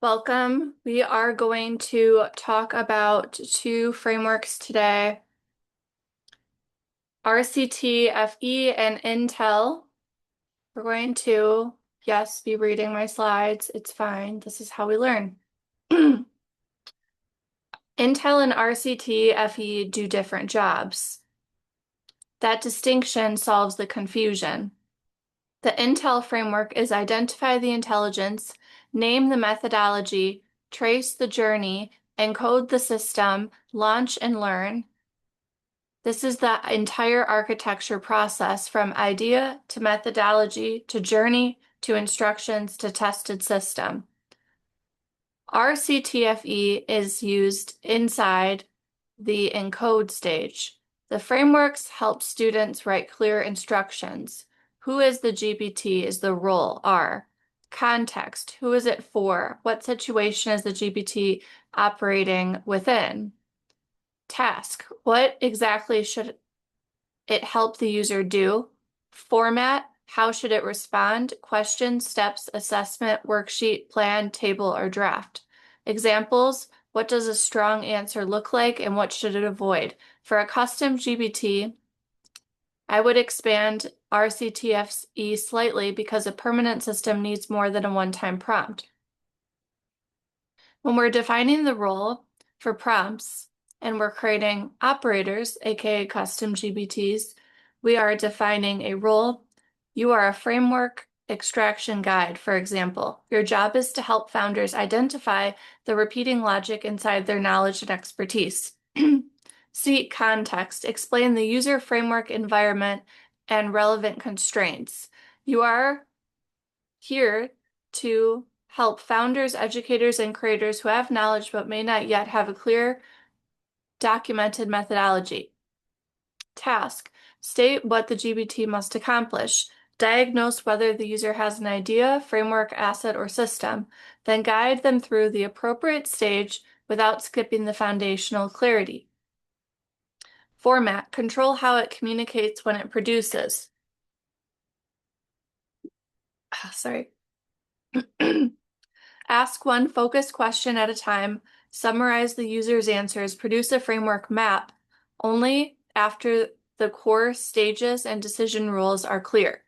Welcome. We are going to talk about two frameworks today, RCTFE and Intel. We're going to, yes, be reading my slides. It's fine. This is how we learn. Intel and RCTFE do different jobs. That distinction solves the confusion. The Intel framework is identify the intelligence, name the methodology, trace the journey, encode the system, launch and learn. This is the entire architecture process from idea to methodology to journey to instructions to tested system. RCTFE is used inside the encode stage. The frameworks help students write clear instructions. Who is the GPT is the role, R. Context, who is it for? What situation is the GPT operating within? Task, what exactly should it help the user do? Format, how should it respond? Question, steps, assessment, worksheet, plan, table, or draft. Examples, what does a strong answer look like and what should it avoid? For a custom GPT, I would expand RCTFE slightly because a permanent system needs more than a one-time prompt. When we're defining the role for prompts and we're creating operators, aka custom GPTs, we are defining a role. You are a framework extraction guide, for example. Your job is to help founders identify the repeating logic inside their knowledge and expertise. Seek context, explain the user framework environment and relevant constraints. You are here to help founders, educators, and creators who have knowledge but may not yet have a clear documented methodology. Task, state what the GPT must accomplish. Diagnose whether the user has an idea, framework, asset, or system. Then guide them through the appropriate stage without skipping the foundational clarity. Format, control how it communicates when it produces. Sorry. Ask one focused question at a time, summarize the user's answers, produce a framework map only after the core stages and decision rules are clear.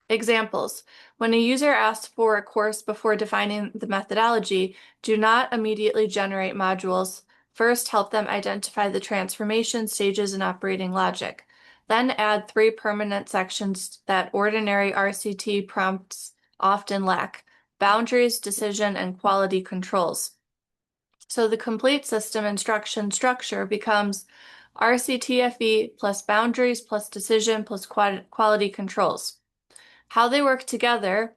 Examples, when a user asks for a course before defining the methodology, do not immediately generate modules. First, help them identify the transformation stages and operating logic. Then add 3 permanent sections that ordinary RCT prompts often lack: boundaries, decision, and quality controls. So the complete system instruction structure becomes RCTFE plus boundaries plus decision plus quality controls. How they work together: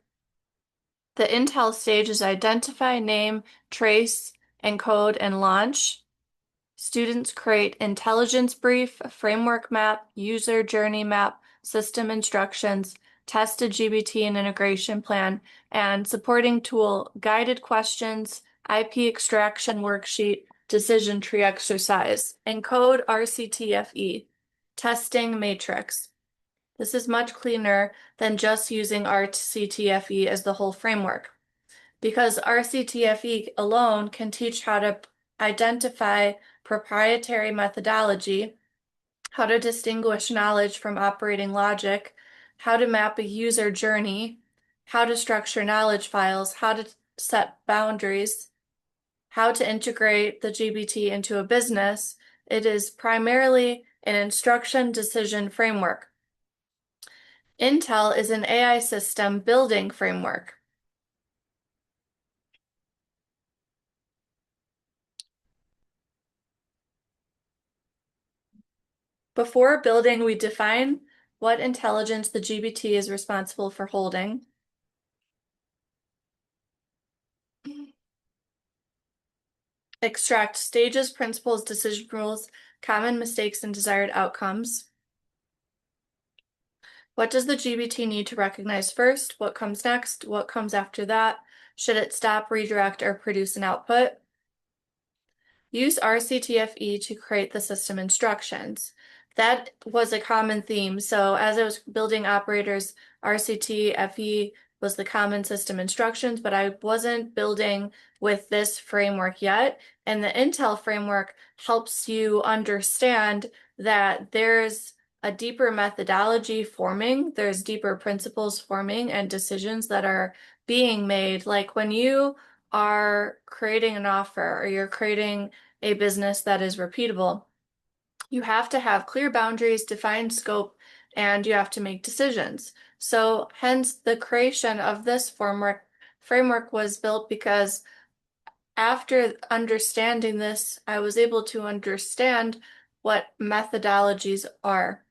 the Intel stage is identify, name, trace, encode, and launch. Students create intelligence brief, framework map, user journey map, system instructions, tested GPT and integration plan, and supporting tool, guided questions, IP extraction worksheet, decision tree exercise. Encode RCTFE, testing matrix. This is much cleaner than just using RCTFE as the whole framework, because RCTFE alone can teach how to identify proprietary methodology, how to distinguish knowledge from operating logic, how to map a user journey, how to structure knowledge files, how to set boundaries, how to integrate the GPT into a business. It is primarily an instruction decision framework. Intel is an AI system building framework. Before building, we define what intelligence the GPT is responsible for holding. Extract stages, principles, decision rules, common mistakes, and desired outcomes. What does the GPT need to recognize first? What comes next? What comes after that? Should it stop, redirect, or produce an output? Use RCTFE to create the system instructions. That was a common theme. So as I was building operators, RCTFE was the common system instructions, but I wasn't building with this framework yet. And the Intel framework helps you understand that there's a deeper methodology forming, there's deeper principles forming and decisions that are being made. Like when you are creating an offer or you're creating a business that is repeatable, you have to have clear boundaries, defined scope, and you have to make decisions. So hence the creation of this framework was built because after understanding this, I was able to understand what methodologies are.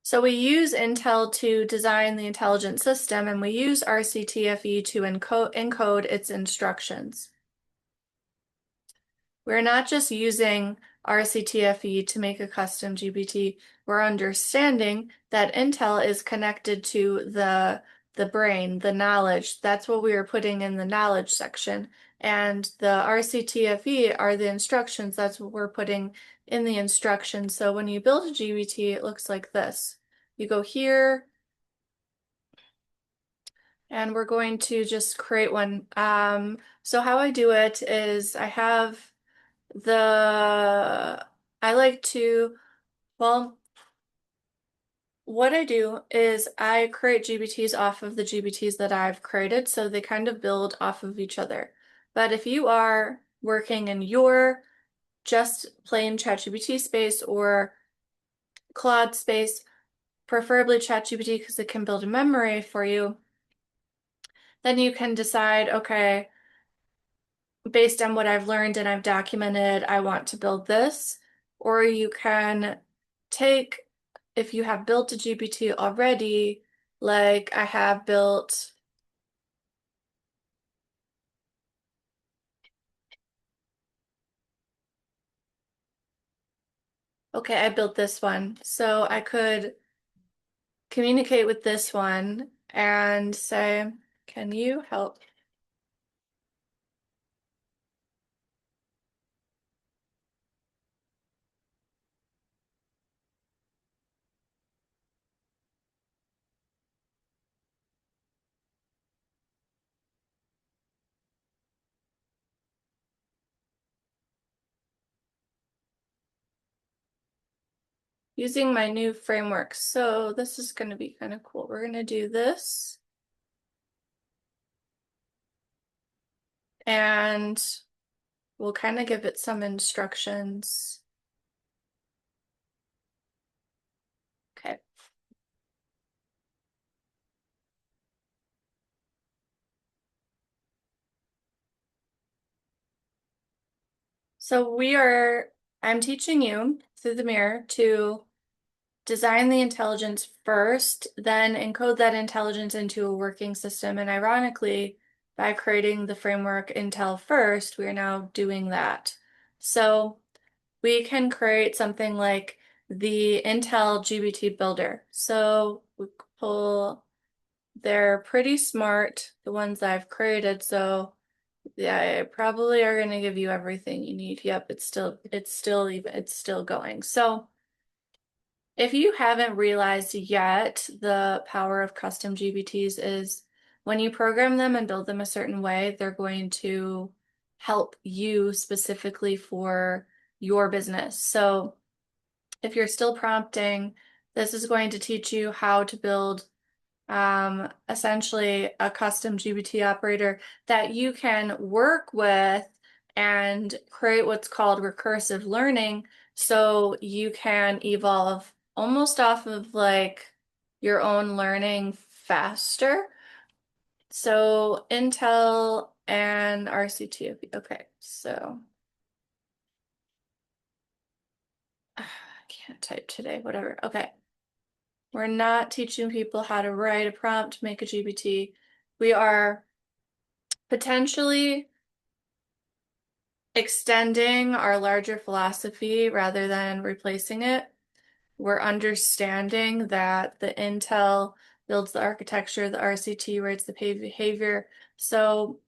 So we use Intel to design the intelligent system, and we use RCTFE to encode its instructions. We're not just using RCTFE to make a custom GPT. We're understanding that Intel is connected to the brain, the knowledge. That's what we are putting in the knowledge section. And the RCTFE are the instructions. That's what we're putting in the instructions. So when you build a GPT, it looks like this. You go here, and we're going to just create one. So how I do it is I like to, well, what I do is I create GPTs off of the GPTs that I've created, so they kind of build off of each other. But if you are working in your just plain ChatGPT space or Claude space, preferably ChatGPT because it can build a memory for you, then you can decide, okay, based on what I've learned and I've documented, I want to build this. Or you can take, if you have built a GPT already, like I have built, okay, I built this one. So I could communicate with this one and say, can you help? Using my new framework. So this is going to be kind of cool. We're going to do this. And we'll kind of give it some instructions. Okay. So I'm teaching you through the mirror to design the intelligence first, then encode that intelligence into a working system. And ironically, by creating the framework Intel first, we are now doing that. So we can create something like the Intel GPT Builder. So we pull, they're pretty smart, the ones I've created. So yeah, probably are going to give you everything you need. Yep, it's still going. So if you haven't realized yet, the power of custom GPTs is when you program them and build them a certain way, they're going to help you specifically for your business. So if you're still prompting, this is going to teach you how to build essentially a custom GPT operator that you can work with and create what's called recursive learning so you can evolve almost off of like your own learning faster. So Intel and RCTFE. Okay, so I can't type today, whatever. Okay. We're not teaching people how to write a prompt, make a GPT. We are potentially extending our larger philosophy rather than replacing it. We're understanding that the Intel builds the architecture, the RCT writes the behavior. So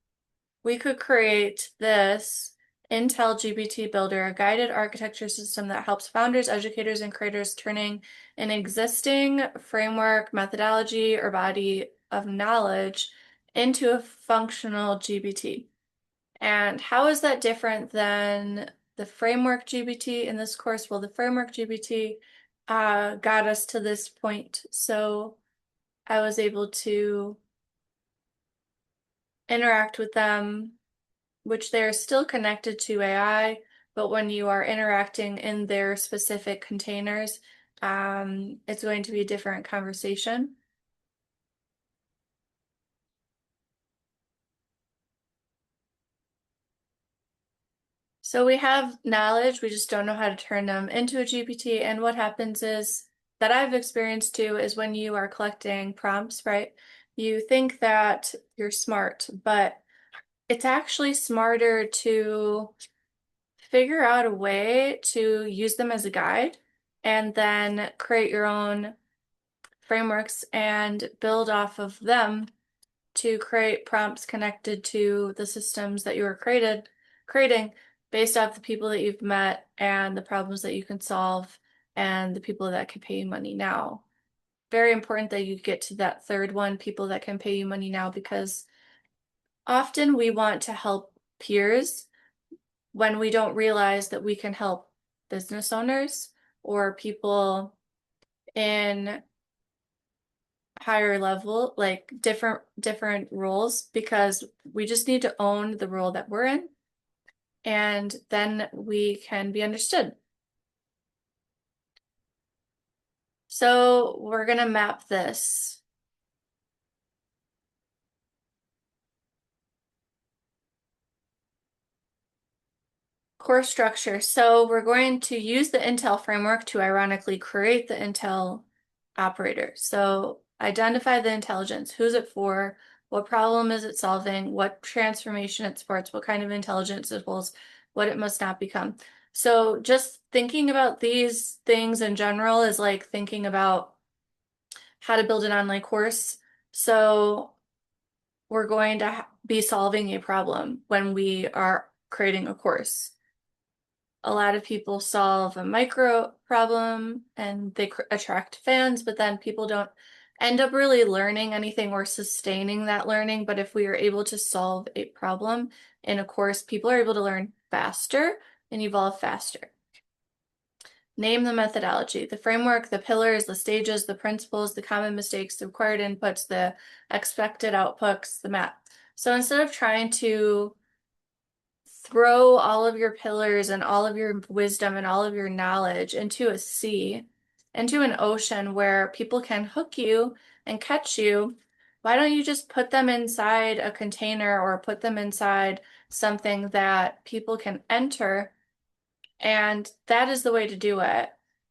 we could create this Intel GPT Builder, a guided architecture system that helps founders, educators, and creators turning an existing framework, methodology, or body of knowledge into a functional GPT. And how is that different than the framework GPT in this course? Well, the framework GPT got us to this point. So I was able to interact with them, which they're still connected to AI, but when you are interacting in their specific containers, it's going to be a different conversation. So we have knowledge, we just don't know how to turn them into a GPT. And what happens is that I've experienced too is when you are collecting prompts, right? You think that you're smart, but it's actually smarter to figure out a way to use them as a guide and then create your own frameworks and build off of them to create prompts connected to the systems that you are creating based off the people that you've met and the problems that you can solve and the people that can pay you money now. Very important that you get to that third one, people that can pay you money now, because often we want to help peers when we don't realize that we can help business owners or people in higher level, like different roles, because we just need to own the role that we're in, and then we can be understood. So we're gonna map this. Core structure. So we're going to use the Intel framework to ironically create the Intel operator. So identify the intelligence. Who's it for? What problem is it solving? What transformation it supports? What kind of intelligence it holds? What it must not become. So just thinking about these things in general is like thinking about how to build an online course. So we're going to be solving a problem when we are creating a course. A lot of people solve a micro problem and they attract fans, but then people don't end up really learning anything or sustaining that learning. But if we are able to solve a problem in a course, people are able to learn faster and evolve faster. Name the methodology, the framework, the pillars, the stages, the principles, the common mistakes, the required inputs, the expected outputs, the map. So instead of trying to throw all of your pillars and all of your wisdom and all of your knowledge into a sea, into an ocean where people can hook you and catch you, why don't you just put them inside a container or put them inside something that people can enter? And that is the way to do it.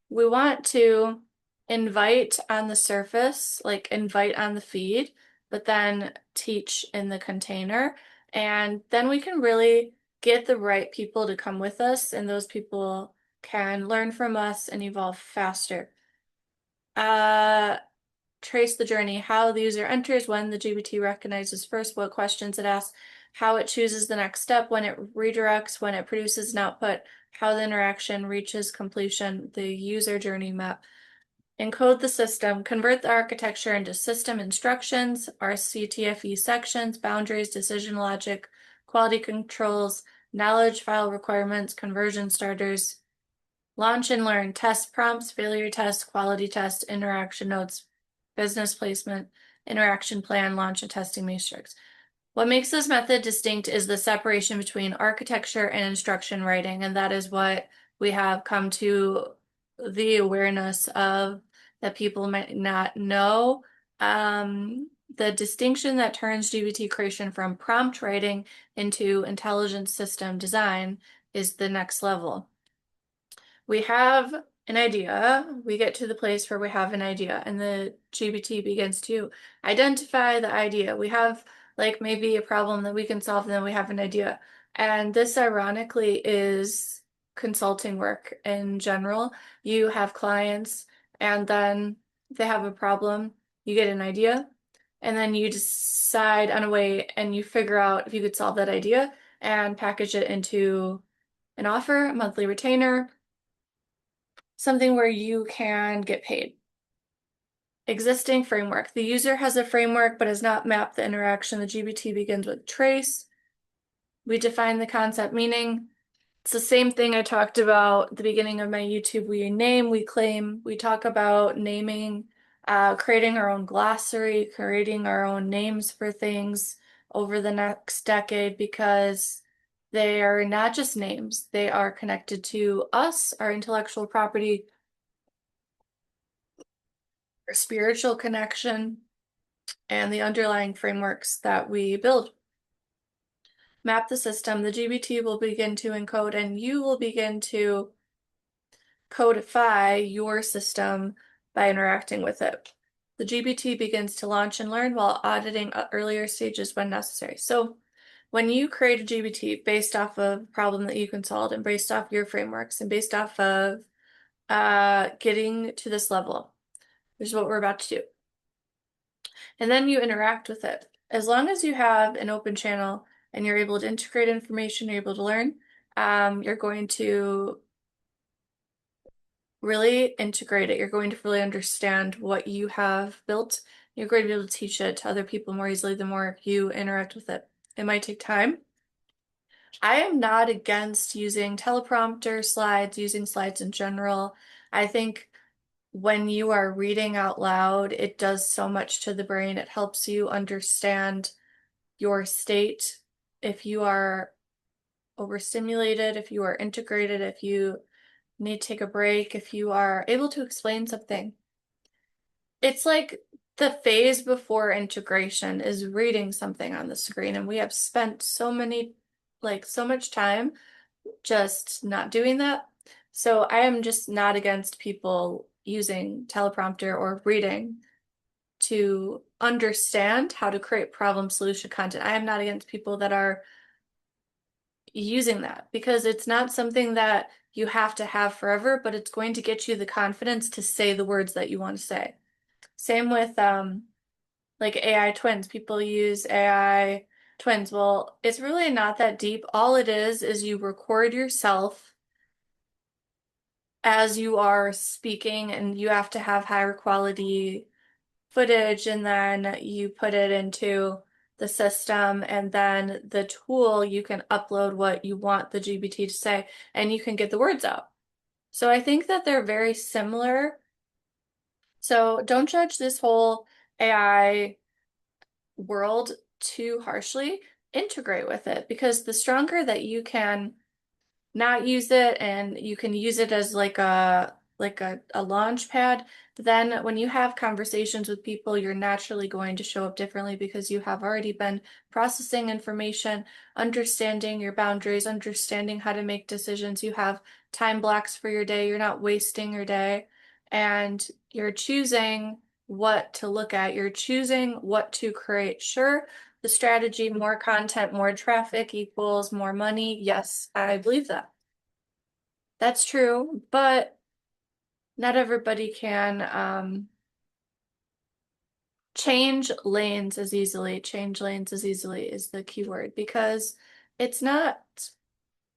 We want to invite on the surface, like invite on the feed, but then teach in the container. And then we can really get the right people to come with us, and those people can learn from us and evolve faster. Trace the journey, how the user enters, when the GPT recognizes first, what questions it asks, how it chooses the next step, when it redirects, when it produces an output, how the interaction reaches completion, the user journey map. Encode the system, convert the architecture into system instructions, RCTFE sections, boundaries, decision logic, quality controls, knowledge file requirements, conversion starters, launch and learn, test prompts, failure test, quality test, interaction notes, business placement, interaction plan, launch and testing matrix. What makes this method distinct is the separation between architecture and instruction writing, and that is what we have come to the awareness of that people might not know. The distinction that turns GPT creation from prompt writing into intelligent system design is the next level. We have an idea, we get to the place where we have an idea, and the GPT begins to identify the idea. We have like maybe a problem that we can solve, and then we have an idea. And this ironically is consulting work in general. You have clients, and then they have a problem, you get an idea, and then you decide on a way and you figure out if you could solve that idea and package it into an offer, a monthly retainer, something where you can get paid. Existing framework. The user has a framework but has not mapped the interaction. The GPT begins with trace. We define the concept meaning. It's the same thing I talked about at the beginning of my YouTube. We name, we claim, we talk about naming, creating our own glossary, creating our own names for things over the next decade because they are not just names, they are connected to us, our intellectual property, our spiritual connection, and the underlying frameworks that we build. Map the system. The GPT will begin to encode, and you will begin to codify your system by interacting with it. The GPT begins to launch and learn while auditing earlier stages when necessary. So when you create a GPT based off of a problem that you can solve and based off your frameworks and based off of getting to this level, which is what we're about to do. And then you interact with it. As long as you have an open channel and you're able to integrate information, you're able to learn, you're going to really integrate it. You're going to really understand what you have built. You're going to be able to teach it to other people more easily the more you interact with it. It might take time. I am not against using teleprompter slides, using slides in general. I think when you are reading out loud, it does so much to the brain. It helps you understand your state. If you are overstimulated, if you are integrated, if you need to take a break, if you are able to explain something. It's like the phase before integration is reading something on the screen, and we have spent so much time just not doing that. So I am just not against people using teleprompter or reading to understand how to create problem solution content. I am not against people that are using that because it's not something that you have to have forever, but it's going to get you the confidence to say the words that you want to say. Same with like AI twins. People use AI twins. Well, it's really not that deep. All it is you record yourself as you are speaking, and you have to have higher quality footage, and then you put it into the system, and then the tool, you can upload what you want the GPT to say, and you can get the words out. So I think that they're very similar. So don't judge this whole AI world too harshly. Integrate with it because the stronger that you can not use it and you can use it as like a launch pad, then when you have conversations with people, you're naturally going to show up differently because you have already been processing information, understanding your boundaries, understanding how to make decisions. You have time blocks for your day. You're not wasting your day, and you're choosing what to look at. You're choosing what to create. Sure, the strategy, more content, more traffic equals more money. Yes, I believe that. That's true, but not everybody can change lanes as easily. Change lanes as easily is the key word because it's not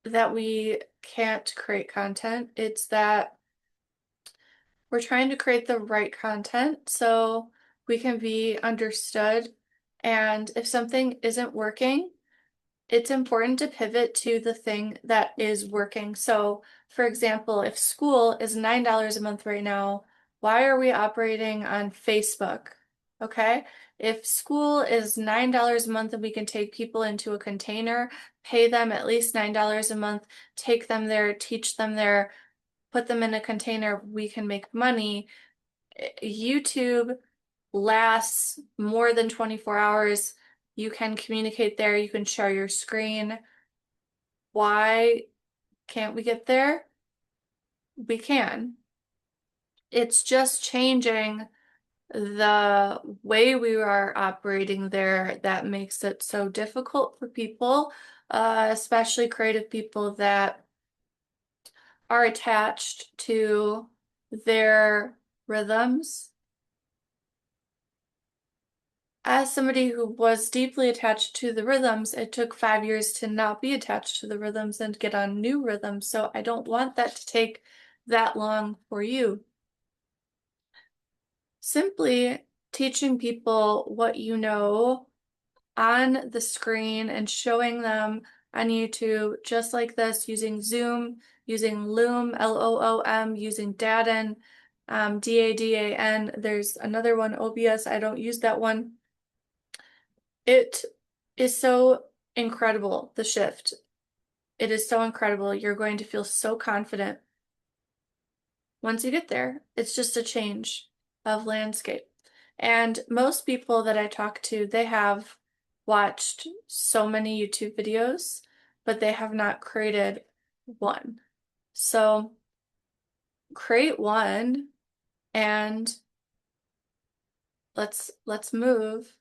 that we can't create content, it's that we're trying to create the right content so we can be understood. And if something isn't working, it's important to pivot to the thing that is working. So, for example, if school is $9 a month right now, why are we operating on Facebook? Okay. If school is $9 a month and we can take people into a container, pay them at least $9 a month, take them there, teach them there, put them in a container, we can make money. YouTube lasts more than 24 hours. You can communicate there, you can share your screen. Why can't we get there? We can. It's just changing the way we are operating there that makes it so difficult for people, especially creative people that are attached to their rhythms As somebody who was deeply attached to the rhythms, it took 5 years to not be attached to the rhythms and get on new rhythms. So I don't want that to take that long for you. Simply teaching people what you know on the screen and showing them on YouTube just like this, using Zoom, using Loom, Loom, using Dadan, DADAN. There's another one, OBS. I don't use that one. It is so incredible, the shift. It is so incredible. You're going to feel so confident once you get there. It's just a change of landscape. And most people that I talk to, they have watched so many YouTube videos, but they have not created one. So create one and let's move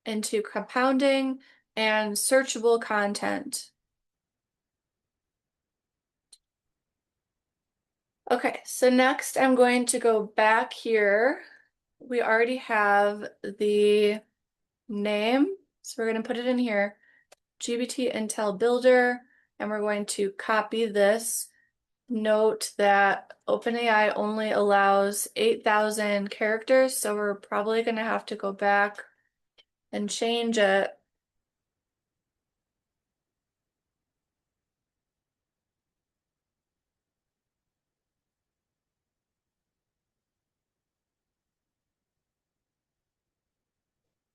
into compounding and searchable content. Okay, so next I'm going to go back here. We already have the name, so we're going to put it in here, GPT Intel Builder, and we're going to copy this. Note that OpenAI only allows 8,000 characters, so we're probably going to have to go back and change it.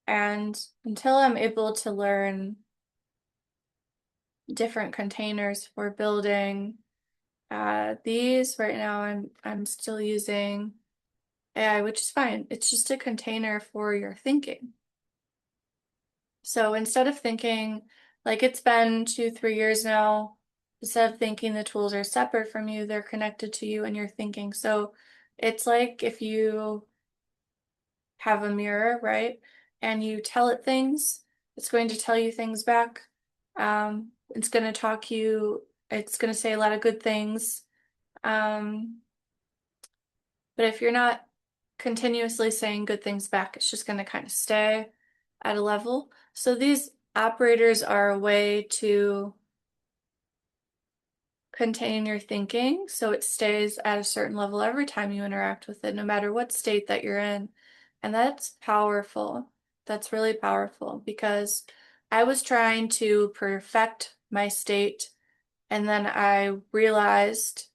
And until I'm able to learn different containers for building these, right now I'm still using AI, which is fine. It's just a container for your thinking. So instead of thinking, like it's been 2, 3 years now, instead of thinking the tools are separate from you, they're connected to you and your thinking. So it's like if you have a mirror, right? And you tell it things, it's going to tell you things back. It's going to it's going to say a lot of good things. But if you're not continuously saying good things back, it's just going to kind of stay at a level. So these operators are a way to contain your thinking so it stays at a certain level every time you interact with it, no matter what state that you're in. And that's powerful. That's really powerful because I was trying to perfect my state, and then I realized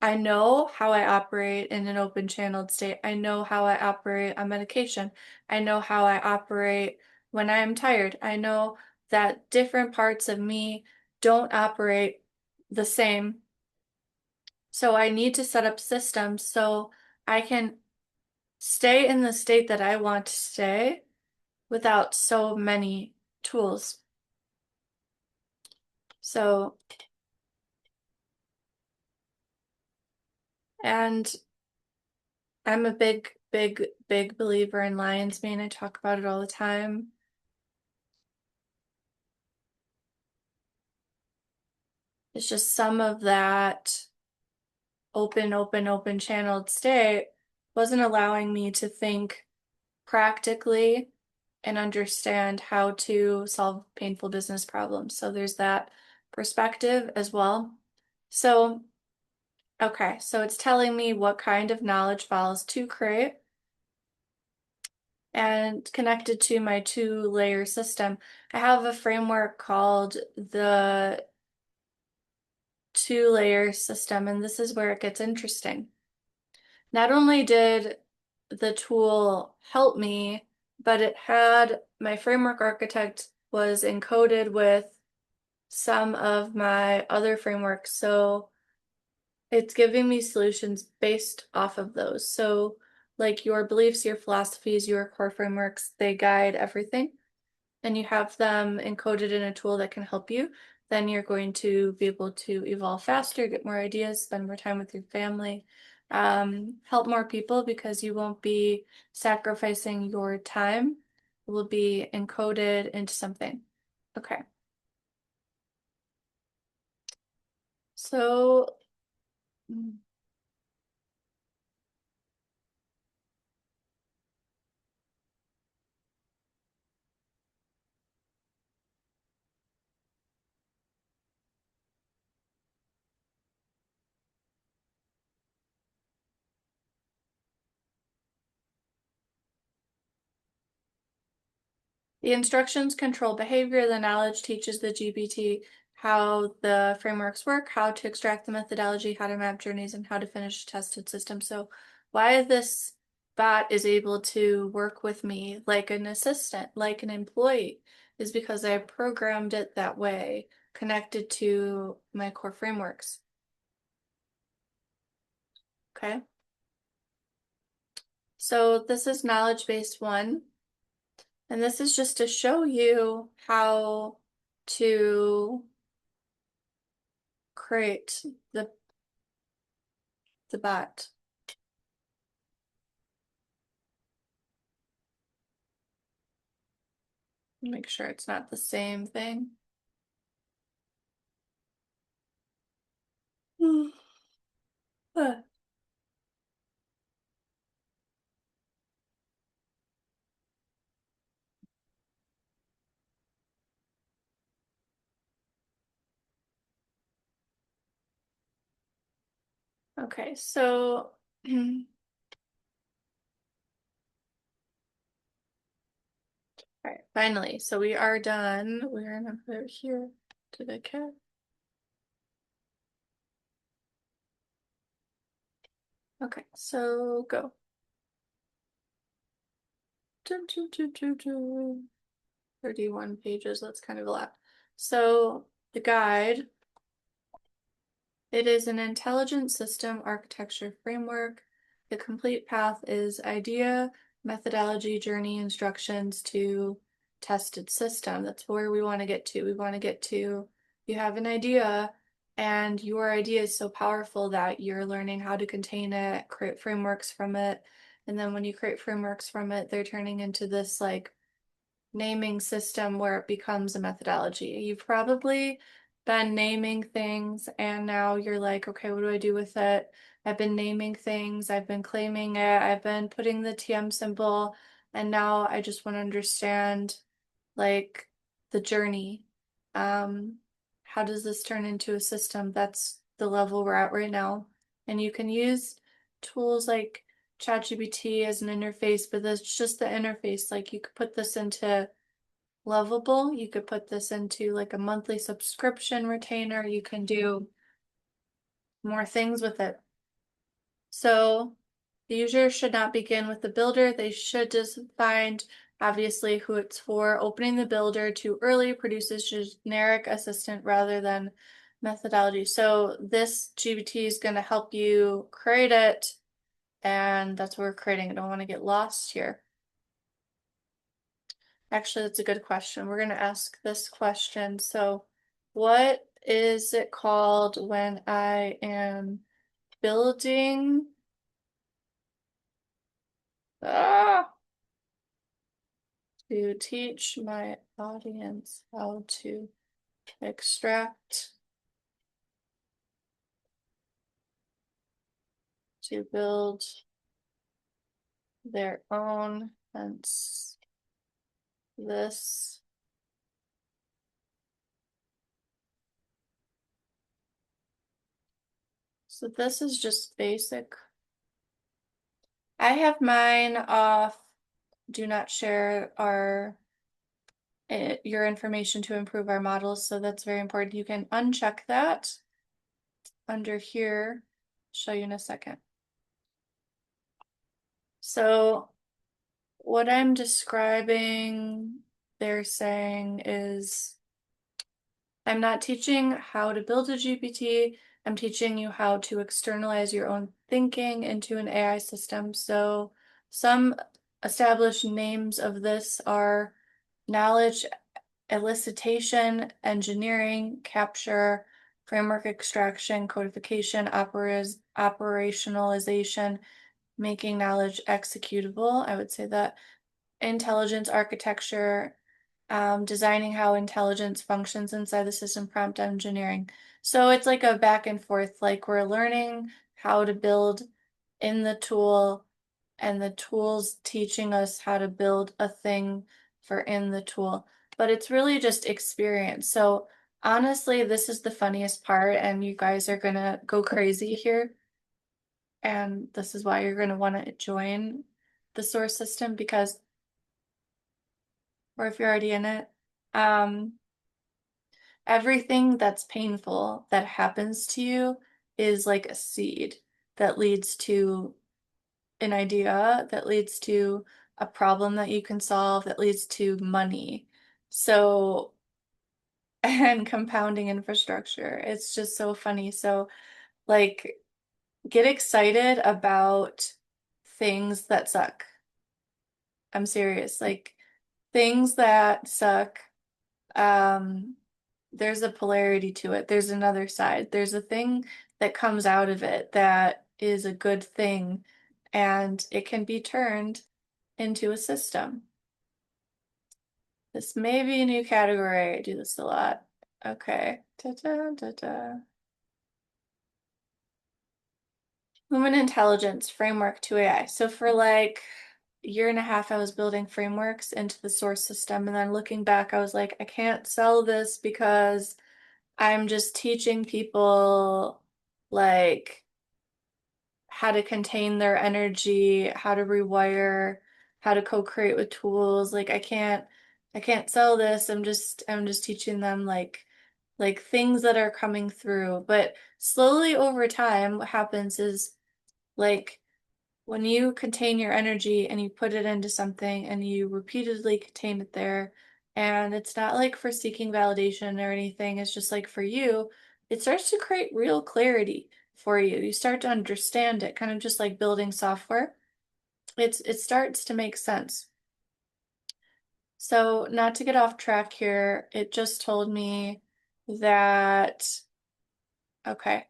I know how I operate in an open channeled state. I know how I operate on medication. I know how I operate when I am tired. I know that different parts of me don't operate the same. So I need to set up systems so I can stay in the state that I want to stay without so many tools. So, and I'm a big believer in lion's mane. I talk about it all the time. It's just some of that open channeled state wasn't allowing me to think practically and understand how to solve painful business problems. So there's that perspective as well. So, okay, so it's telling me what kind of knowledge files to create and connected to my 2-layer system. I have a framework called the 2-layer system, and this is where it gets interesting. Not only did the tool help me, but it had my framework architect was encoded with some of my other frameworks. So it's giving me solutions based off of those. So like your beliefs, your philosophies, your core frameworks, they guide everything, and you have them encoded in a tool that can help you, then you're going to be able to evolve faster, get more ideas, spend more time with your family, help more people because you won't be sacrificing your time. It will be encoded into something. Okay. So, The instructions control behavior. The knowledge teaches the GPT how the frameworks work, how to extract the methodology, how to map journeys, and how to finish a tested system. So why this bot is able to work with me like an assistant, like an employee, is because I programmed it that way, connected to my core frameworks. Okay. So this is knowledge-based one. And this is just to show you how to create the bot. Make sure it's not the same thing. Okay, so all right, finally, so we are done. We're gonna put it here to the cat. Okay, so go. 31 pages, that's kind of a lot. So the guide, it is an intelligent system architecture framework. The complete path is idea, methodology, journey, instructions to tested system. That's where we want to get to. We want to get to, you have an idea and your idea is so powerful that you're learning how to contain it, create frameworks from it. And then when you create frameworks from it, they're turning into this like naming system where it becomes a methodology. You've probably been naming things and now you're like, okay, what do I do with it? I've been naming things, I've been claiming it, I've been putting the TM symbol, and now I just want to understand like the journey. Um, how does this turn into a system? That's the level we're at right now. And you can use tools like ChatGPT as an interface, but that's just the interface. Like you could put this into Lovable, you could put this into like a monthly subscription retainer. You can do more things with it. So the user should not begin with the builder. They should just find obviously who it's for. Opening the builder too early produces generic assistant rather than methodology. So this GPT is going to help you create it, and that's what we're creating. I don't want to get lost here. Actually, that's a good question. We're going to ask this question. So, what is it called when I am building to teach my audience how to extract to build their own, hence this. So this is just basic. I have mine off do not share your information to improve our models, so that's very important. You can uncheck that under here. Show you in a second. So what I'm describing, they're saying is, I'm not teaching how to build a GPT. I'm teaching you how to externalize your own thinking into an AI system. So some established names of this are knowledge elicitation, engineering, capture, framework extraction, codification, operationalization, making knowledge executable. I would say that intelligence architecture, designing how intelligence functions inside the system, prompt engineering. So it's like a back and forth, like we're learning how to build in the tool and the tool's teaching us how to build a thing for in the tool. But it's really just experience. So honestly, this is the funniest part, and you guys are gonna go crazy here. And this is why you're gonna want to join the source system, because or if you're already in it. Um, Everything that's painful that happens to you is like a seed that leads to an idea, that leads to a problem that you can solve, that leads to money. So, and compounding infrastructure. It's just so funny. So, like, get excited about things that suck. I'm serious. Like, things that suck. Um, there's a polarity to it. There's another side. There's a thing that comes out of it that is a good thing, and it can be turned into a system. This may be a new category. I do this a lot. Okay. Ta-da, ta-da. Human intelligence framework to AI. So for like a year and a half, I was building frameworks into the source system. And then looking back, I was like, I can't sell this because I'm just teaching people like how to contain their energy, how to rewire, how to co-create with tools. Like I can't sell this. I'm just teaching them like things that are coming through. But slowly over time, what happens is like when you contain your energy and you put it into something and you repeatedly contain it there, and it's not like for seeking validation or anything, it's just like for you, it starts to create real clarity for you. You start to understand it, kind of just like building software. It starts to make sense. So, not to get off track here, it just told me that, okay,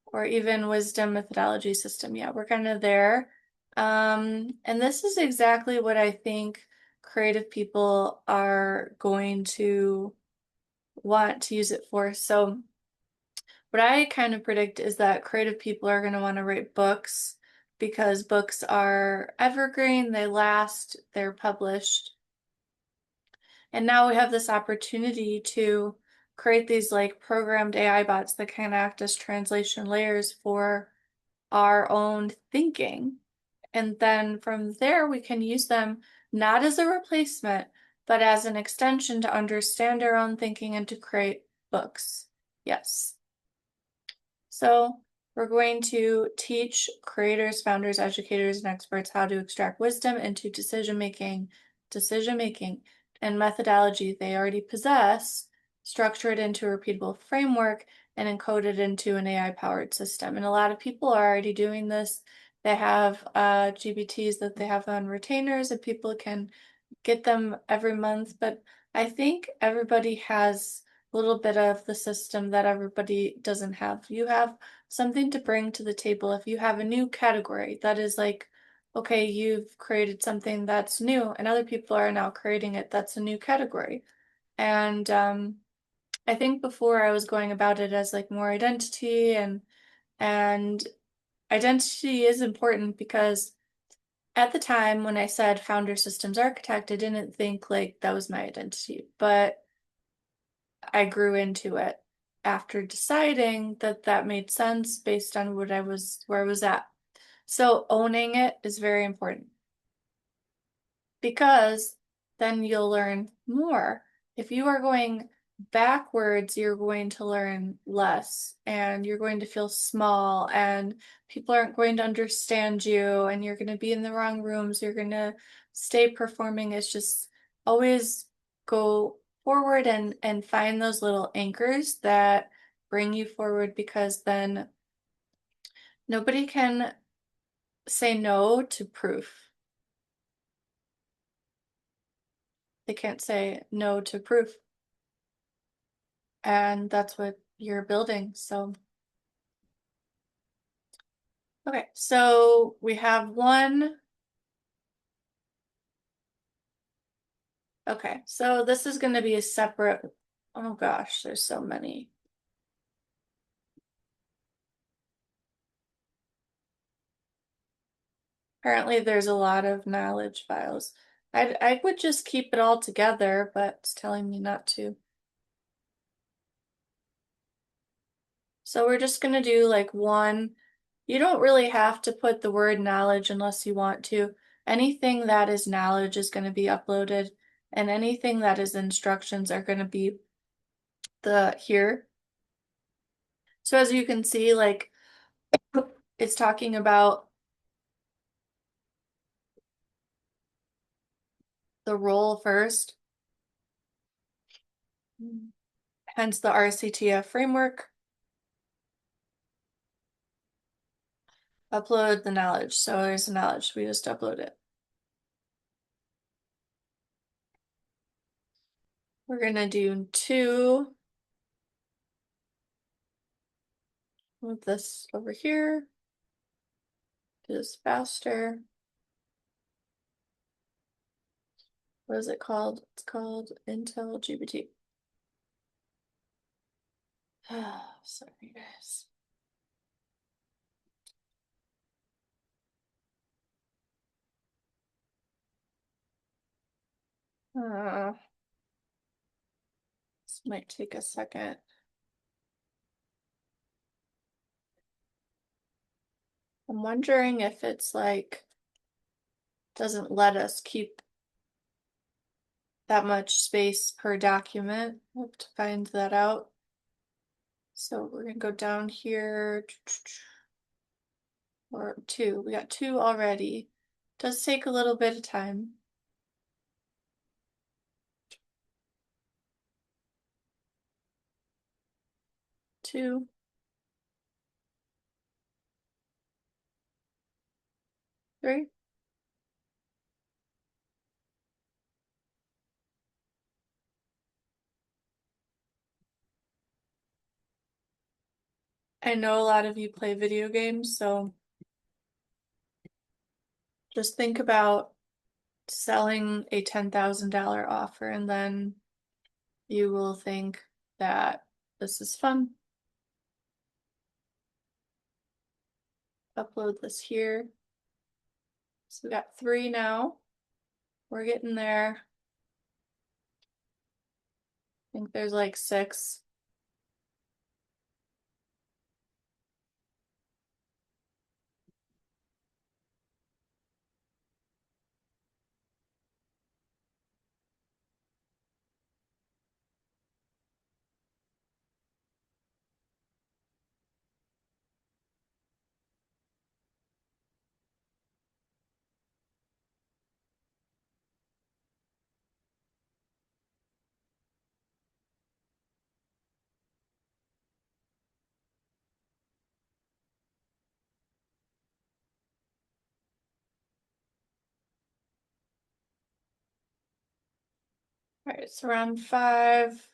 or even wisdom methodology system. Yeah, we're kind of there. And this is exactly what I think creative people are going to want to use it for. So, what I kind of predict is that creative people are going to want to write books because books are evergreen, they last, they're published. And now we have this opportunity to create these like programmed AI bots that can act as translation layers for our own thinking. And then from there, we can use them not as a replacement, but as an extension to understand our own thinking and to create books. Yes. So we're going to teach creators, founders, educators, and experts how to extract wisdom into decision making, and methodology they already possess, structure it into a repeatable framework, and encode it into an AI-powered system. And a lot of people are already doing this. They have GPTs that they have on retainers, and people can get them every month. But I think everybody has a little bit of the system that everybody doesn't have. You have something to bring to the table. If you have a new category that is like, okay, you've created something that's new, and other people are now creating it, that's a new category. And I think before I was going about it as like more identity and identity is important because at the time when I said founder systems architect, I didn't think like that was my identity, but I grew into it after deciding that that made sense based on where I was at. So owning it is very important because then you'll learn more. If you are going backwards, you're going to learn less and you're going to feel small and people aren't going to understand you and you're going to be in the wrong rooms. You're going to stay performing. It's just always go forward and find those little anchors that bring you forward because then nobody can say no to proof. They can't say no to proof. And that's what you're building. So, okay, so we have one. Okay, so this is going to be a separate. Oh gosh, there's so many. Apparently, there's a lot of knowledge files. I would just keep it all together, but it's telling me not to. So we're just going to do like one. You don't really have to put the word knowledge unless you want to. Anything that is knowledge is going to be uploaded And anything that is instructions are going to be the here. So as you can see, like it's talking about the role first, hence the RCTF framework. Upload the knowledge. So there's the knowledge. We just upload it. We're gonna do 2. Move this over here. Do this faster. What is it called? It's called Intel GPT. Sorry, guys. This might take a second. I'm wondering if it's like doesn't let us keep that much space per document. We'll have to find that out. So we're gonna go down here. Or 2. We got 2 already. Does take a little bit of time. 2. 3. I know a lot of you play video games, so just think about selling a $10,000 offer and then you will think that this is fun. Upload this here. So we got 3 now. We're getting there. I think there's like 6. All right, it's around 5.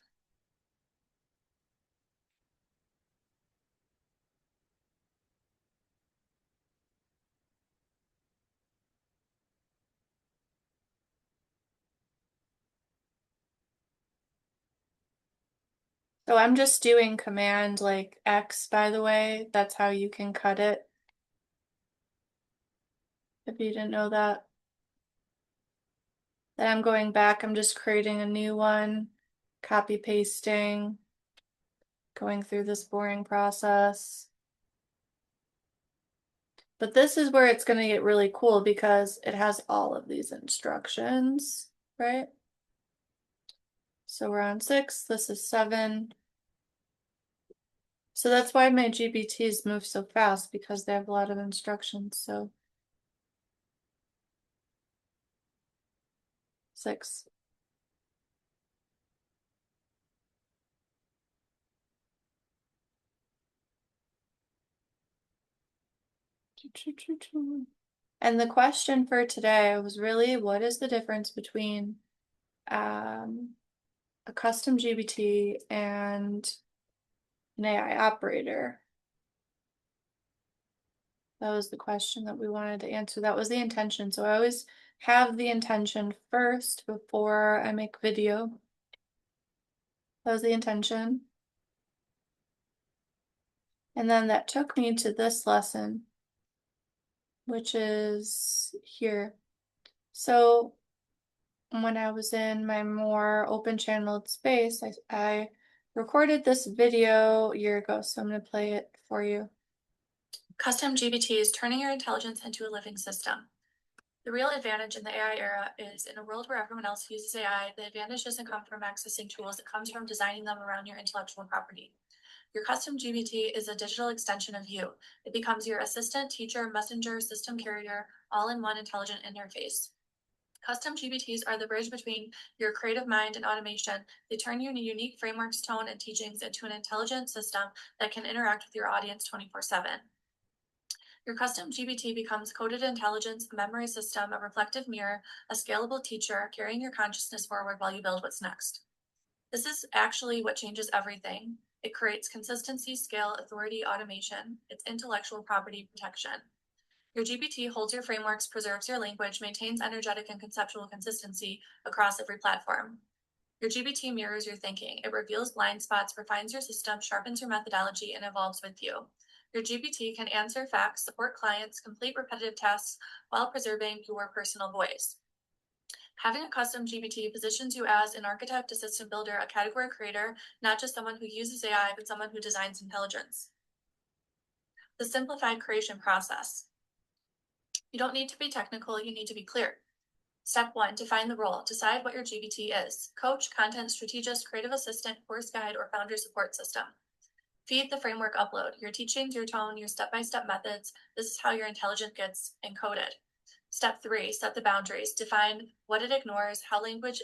So I'm just doing command like X, by the way. That's how you can cut it. If you didn't know that. Then I'm going back, I'm just creating a new one, copy pasting, going through this boring process. But this is where it's going to get really cool because it has all of these instructions, right? So we're on 6, this is 7. So that's why my GPTs move so fast because they have a lot of instructions. So 6. And the question for today was really, what is the difference between a custom GPT and an AI operator? That was the question that we wanted to answer. That was the intention. So I always have the intention first before I make video. That was the intention. And then that took me to this lesson, which is here. So when I was in my more open channeled space, I recorded this video a year ago, so I'm going to play it for you. Custom GPT is turning your intelligence into a living system. The real advantage in the AI era is in a world where everyone else uses AI, the advantage doesn't come from accessing tools, it comes from designing them around your intellectual property. Your custom GPT is a digital extension of you. It becomes your assistant, teacher, messenger, system carrier, all in one intelligent interface. Custom GPTs are the bridge between your creative mind and automation. They turn your unique frameworks, tone, and teachings into an intelligent system that can interact with your audience 24/7. Your custom GPT becomes coded intelligence, a memory system, a reflective mirror, a scalable teacher, carrying your consciousness forward while you build what's next. This is actually what changes everything. It creates consistency, scale, authority, automation. It's intellectual property protection. Your GPT holds your frameworks, preserves your language, maintains energetic and conceptual consistency across every platform. Your GPT mirrors your thinking. It reveals blind spots, refines your system, sharpens your methodology, and evolves with you. Your GPT can answer facts, support clients, complete repetitive tasks while preserving your personal voice. Having a custom GPT positions you as an architect, a system builder, a category creator, not just someone who uses AI, but someone who designs intelligence. The simplified creation process. You don't need to be technical, you need to be clear. Step 1, define the role. Decide what your GPT is. Coach, content strategist, creative assistant, course guide, or founder support system. Feed the framework upload. Your teachings, your tone, your step-by-step methods. This is how your intelligence gets encoded. Step 3, set the boundaries. Define what it ignores, how language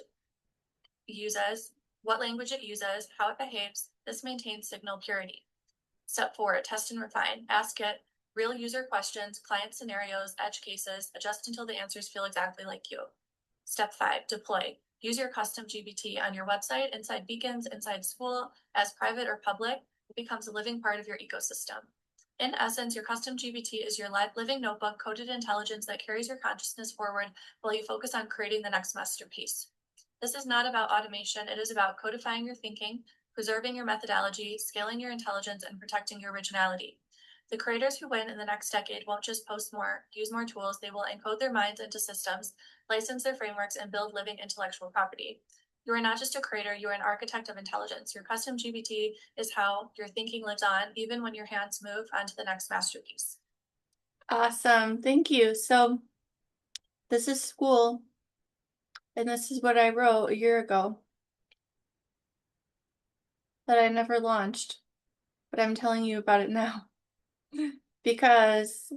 uses, what language it uses, how it behaves. This maintains signal purity. Step 4, test and refine. Ask it real user questions, client scenarios, edge cases, adjust until the answers feel exactly like you. Step 5, deploy. Use your custom GPT on your website, inside beacons, inside school, as private or public. It becomes a living part of your ecosystem. In essence, your custom GPT is your living notebook, coded intelligence that carries your consciousness forward while you focus on creating the next masterpiece. This is not about automation. It is about codifying your thinking, preserving your methodology, scaling your intelligence, and protecting your originality. The creators who win in the next decade won't just post more, use more tools, they will encode their minds into systems, license their frameworks, and build living intellectual property. You are not just a creator, you are an architect of intelligence. Your custom GPT is how your thinking lives on, even when your hands move on to the next masterpiece. Awesome. Thank you. So this is school, and this is what I wrote a year ago that I never launched, but I'm telling you about it now because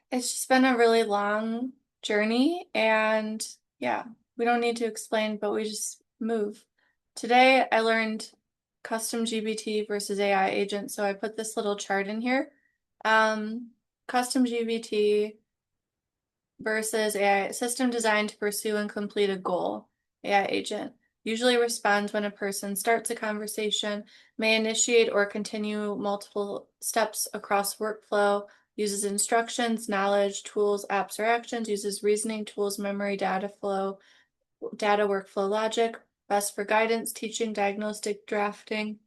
it's just been a really long journey, and yeah, we don't need to explain, but we just move. Today I learned custom GPT versus AI agent, so I put this little chart in here. Custom GPT versus AI system designed to pursue and complete a goal. AI agent usually responds when a person starts a conversation, may initiate or continue multiple steps across workflow, uses instructions, knowledge, tools, apps, or actions, uses reasoning tools, memory, data flow, data workflow logic, best for guidance, teaching, diagnostic, drafting,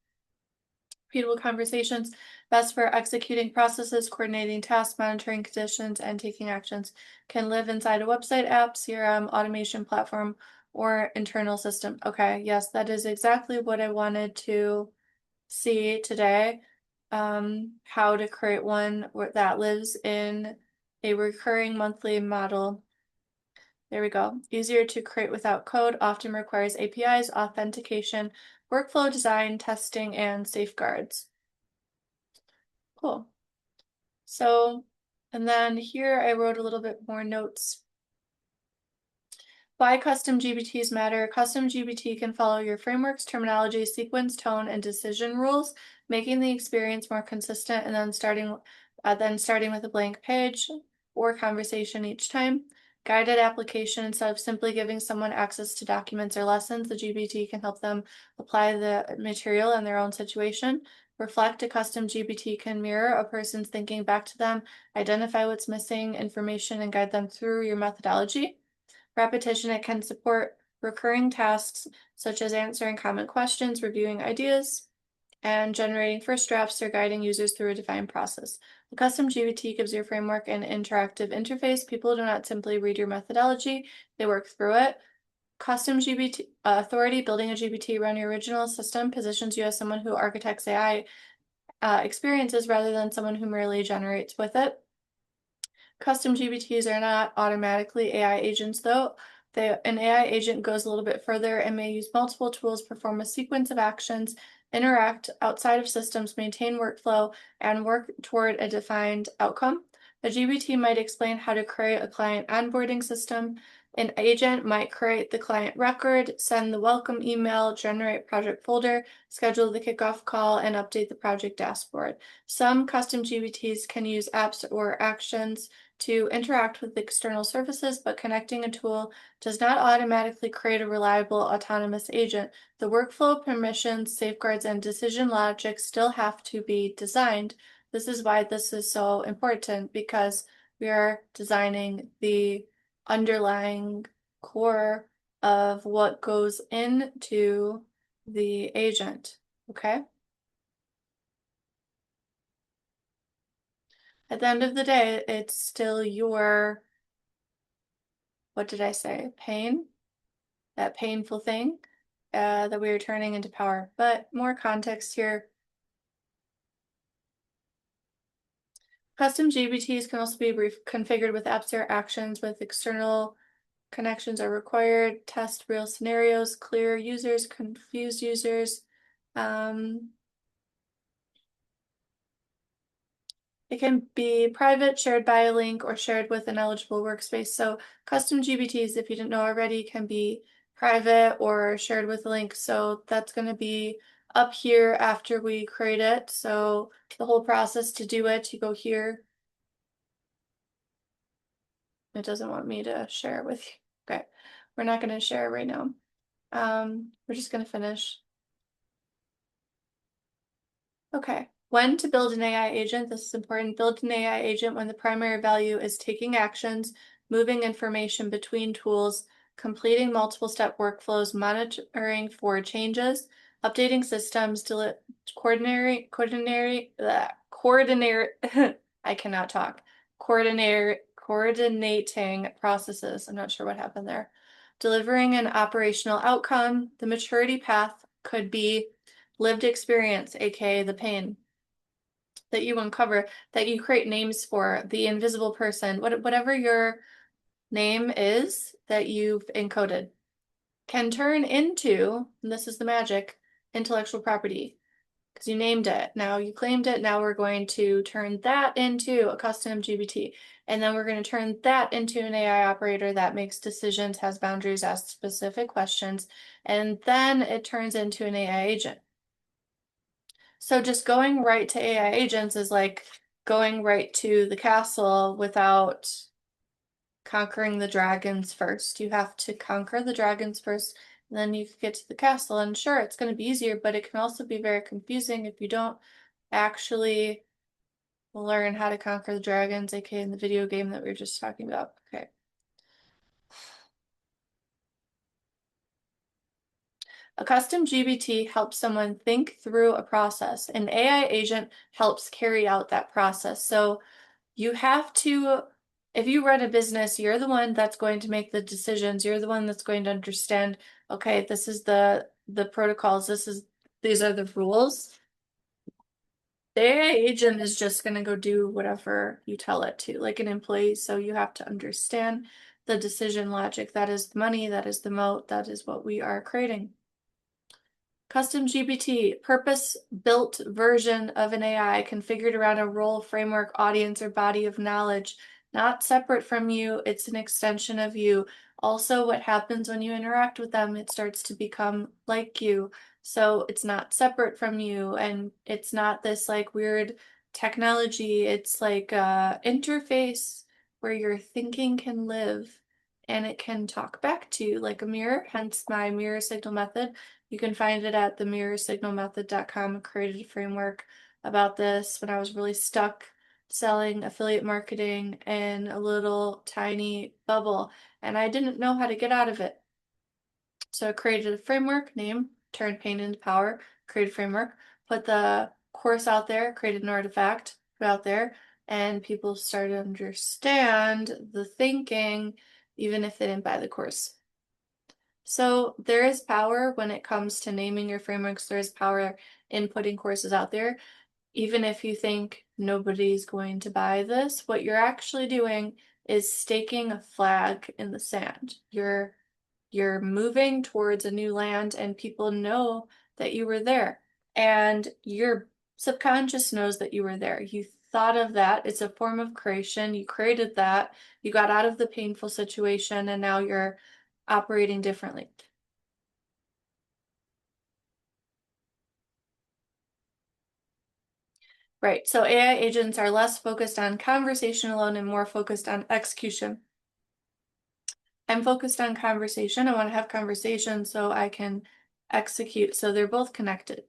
repeatable conversations, best for executing processes, coordinating tasks, monitoring conditions, and taking actions. Can live inside a website, app, CRM, automation platform, or internal system. Okay, yes, that is exactly what I wanted to see today. How to create one that lives in a recurring monthly model. There we go. Easier to create without code, often requires APIs, authentication, workflow design, testing, and safeguards. Cool. So, and then here I wrote a little bit more notes. Why custom GPTs matter. Custom GPT can follow your frameworks, terminology, sequence, tone, and decision rules, making the experience more consistent and then starting with a blank page or conversation each time. Guided application. Instead of simply giving someone access to documents or lessons, the GPT can help them apply the material in their own situation. Reflect. A custom GPT can mirror a person's thinking back to them, identify what's missing information, and guide them through your methodology. Repetition. It can support recurring tasks such as answering common questions, reviewing ideas, and generating first drafts or guiding users through a defined process. The custom GPT gives your framework an interactive interface. People do not simply read your methodology, they work through it. Custom GPT authority. Building a GPT around your original system positions you as someone who architects AI experiences rather than someone who merely generates with it. Custom GPTs are not automatically AI agents, though. An AI agent goes a little bit further and may use multiple tools, perform a sequence of actions, interact outside of systems, maintain workflow, and work toward a defined outcome. A GPT might explain how to create a client onboarding system. An agent might create the client record, send the welcome email, generate project folder, schedule the kickoff call, and update the project dashboard. Some custom GPTs can use apps or actions to interact with external services, but connecting a tool does not automatically create a reliable autonomous agent. The workflow, permissions, safeguards, and decision logic still have to be designed. This is why this is so important, because we are designing the underlying core of what goes into the agent, okay? At the end of the day, it's still your, what did I say? Pain, that painful thing that we are turning into power. But more context here. Custom GPTs can also be configured with apps or actions with external connections are required. Test real scenarios, clear users, confused users. It can be private, shared by a link, or shared with an eligible workspace. So custom GPTs, if you didn't know already, can be private or shared with a link. So that's going to be up here after we create it. So the whole process to do it, you go here. It doesn't want me to share with you. Okay, we're not going to share right now. We're just going to finish. Okay, when to build an AI agent, this is important. Build an AI agent when the primary value is taking actions, moving information between tools, completing multiple step workflows, monitoring for changes, updating systems, coordinating, I cannot talk, coordinating processes. I'm not sure what happened there. Delivering an operational outcome. The maturity path could be lived experience, aka the pain that you uncover, that you create names for, the invisible person, whatever your name is that you've encoded, can turn into, and this is the magic, intellectual property. Because you named it. Now you claimed it. Now we're going to turn that into a custom GPT. And then we're going to turn that into an AI operator that makes decisions, has boundaries, asks specific questions, and then it turns into an AI agent. So just going right to AI agents is like going right to the castle without conquering the dragons first. You have to conquer the dragons first, and then you can get to the castle. And sure, it's going to be easier, but it can also be very confusing if you don't actually learn how to conquer the dragons, aka in the video game that we were just talking about. Okay. A custom GPT helps someone think through a process. An AI agent helps carry out that process. So you have to, if you run a business, you're the one that's going to make the decisions. You're the one that's going to understand, okay, this is the protocols, these are the rules. The AI agent is just going to go do whatever you tell it to, like an employee. So you have to understand the decision logic. That is the money, that is the moat, that is what we are creating. Custom GPT, purpose-built version of an AI configured around a role, framework, audience, or body of knowledge. Not separate from you, it's an extension of you. Also, what happens when you interact with them, it starts to become like you. So it's not separate from you, and it's not this like weird technology. It's like a interface where your thinking can live and it can talk back to you like a mirror, hence my mirror signal method. You can find it at themirrorsignalmethod.com. I created a framework about this when I was really stuck selling affiliate marketing in a little tiny bubble, and I didn't know how to get out of it. So I created a framework, name, turn pain into power, created a framework, put the course out there, created an artifact, put it out there, and people started to understand the thinking, even if they didn't buy the course. So there is power when it comes to naming your frameworks. There is power in putting courses out there. even if you think nobody's going to buy this, what you're actually doing is staking a flag in the sand. You're moving towards a new land and people know that you were there. And your subconscious knows that you were there. You thought of that. It's a form of creation. You created that. You got out of the painful situation and now you're operating differently. Right. So AI agents are less focused on conversation alone and more focused on execution. I'm focused on conversation. I want to have conversation so I can execute. So they're both connected.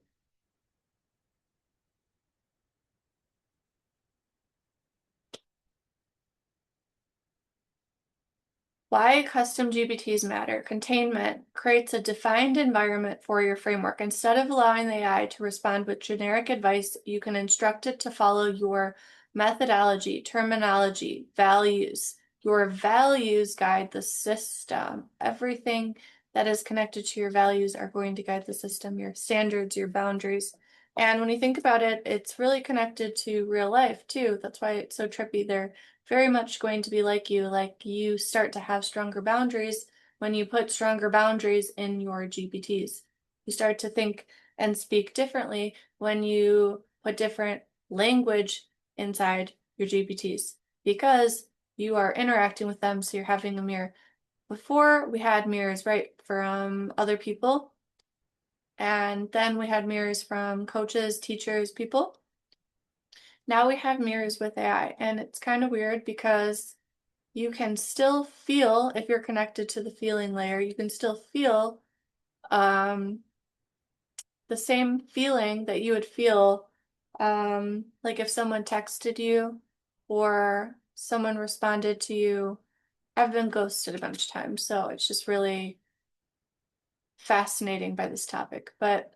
Why custom GPTs matter. Containment creates a defined environment for your framework. Instead of allowing the AI to respond with generic advice, you can instruct it to follow your methodology, terminology, values. Your values guide the system. Everything that is connected to your values are going to guide the system, your standards, your boundaries. And when you think about it, it's really connected to real life too. That's why it's so trippy. They're very much going to be like you start to have stronger boundaries when you put stronger boundaries in your GPTs. You start to think and speak differently when you put different language inside your GPTs because you are interacting with them, so you're having a mirror. Before we had mirrors, right, from other people, and then we had mirrors from coaches, teachers, people. Now we have mirrors with AI, and it's kind of weird because you can still feel, if you're connected to the feeling layer, you can still feel um, the same feeling that you would feel like if someone texted you or someone responded to you. I've been ghosted a bunch of times, so it's just really fascinating by this topic. But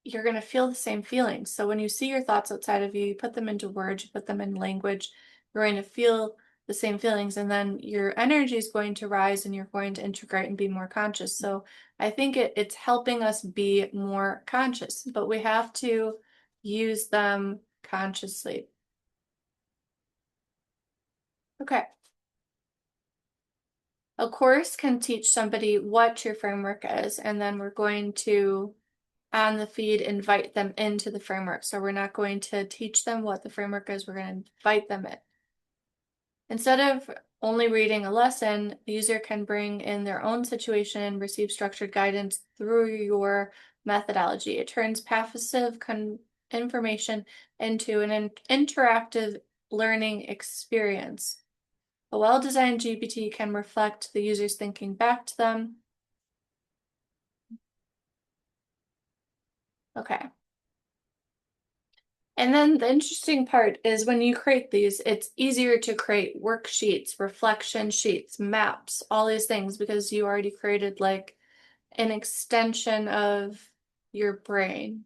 you're going to feel the same feelings. So when you see your thoughts outside of you, you put them into words, you put them in language, you're going to feel the same feelings, and then your energy is going to rise and you're going to integrate and be more conscious. So I think it's helping us be more conscious, but we have to use them consciously. Okay. A course can teach somebody what your framework is, and then we're going to on the feed invite them into the framework. So we're not going to teach them what the framework is, we're going to invite them in. Instead of only reading a lesson, the user can bring in their own situation and receive structured guidance through your methodology. It turns passive information into an interactive learning experience. A well-designed GPT can reflect the user's thinking back to them. Okay. And then the interesting part is when you create these, it's easier to create worksheets, reflection sheets, maps, all these things because you already created like an extension of your brain.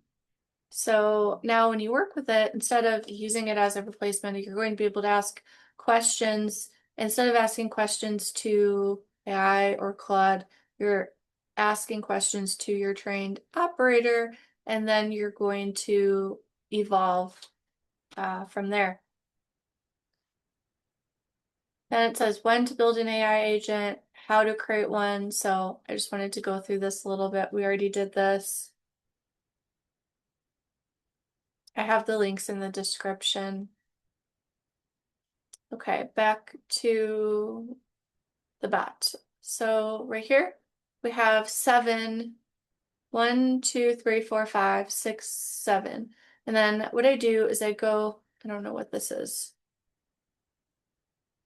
So now when you work with it, instead of using it as a replacement, you're going to be able to ask questions. Instead of asking questions to AI or Claude, you're asking questions to your trained operator, and then you're going to evolve from there. Then it says when to build an AI agent, how to create one. So I just wanted to go through this a little bit. We already did this. I have the links in the description. Okay, back to the bot. So right here, we have 7, 1, 2, 3, 4, 5, 6, 7. And then what I do is I go, I don't know what this is.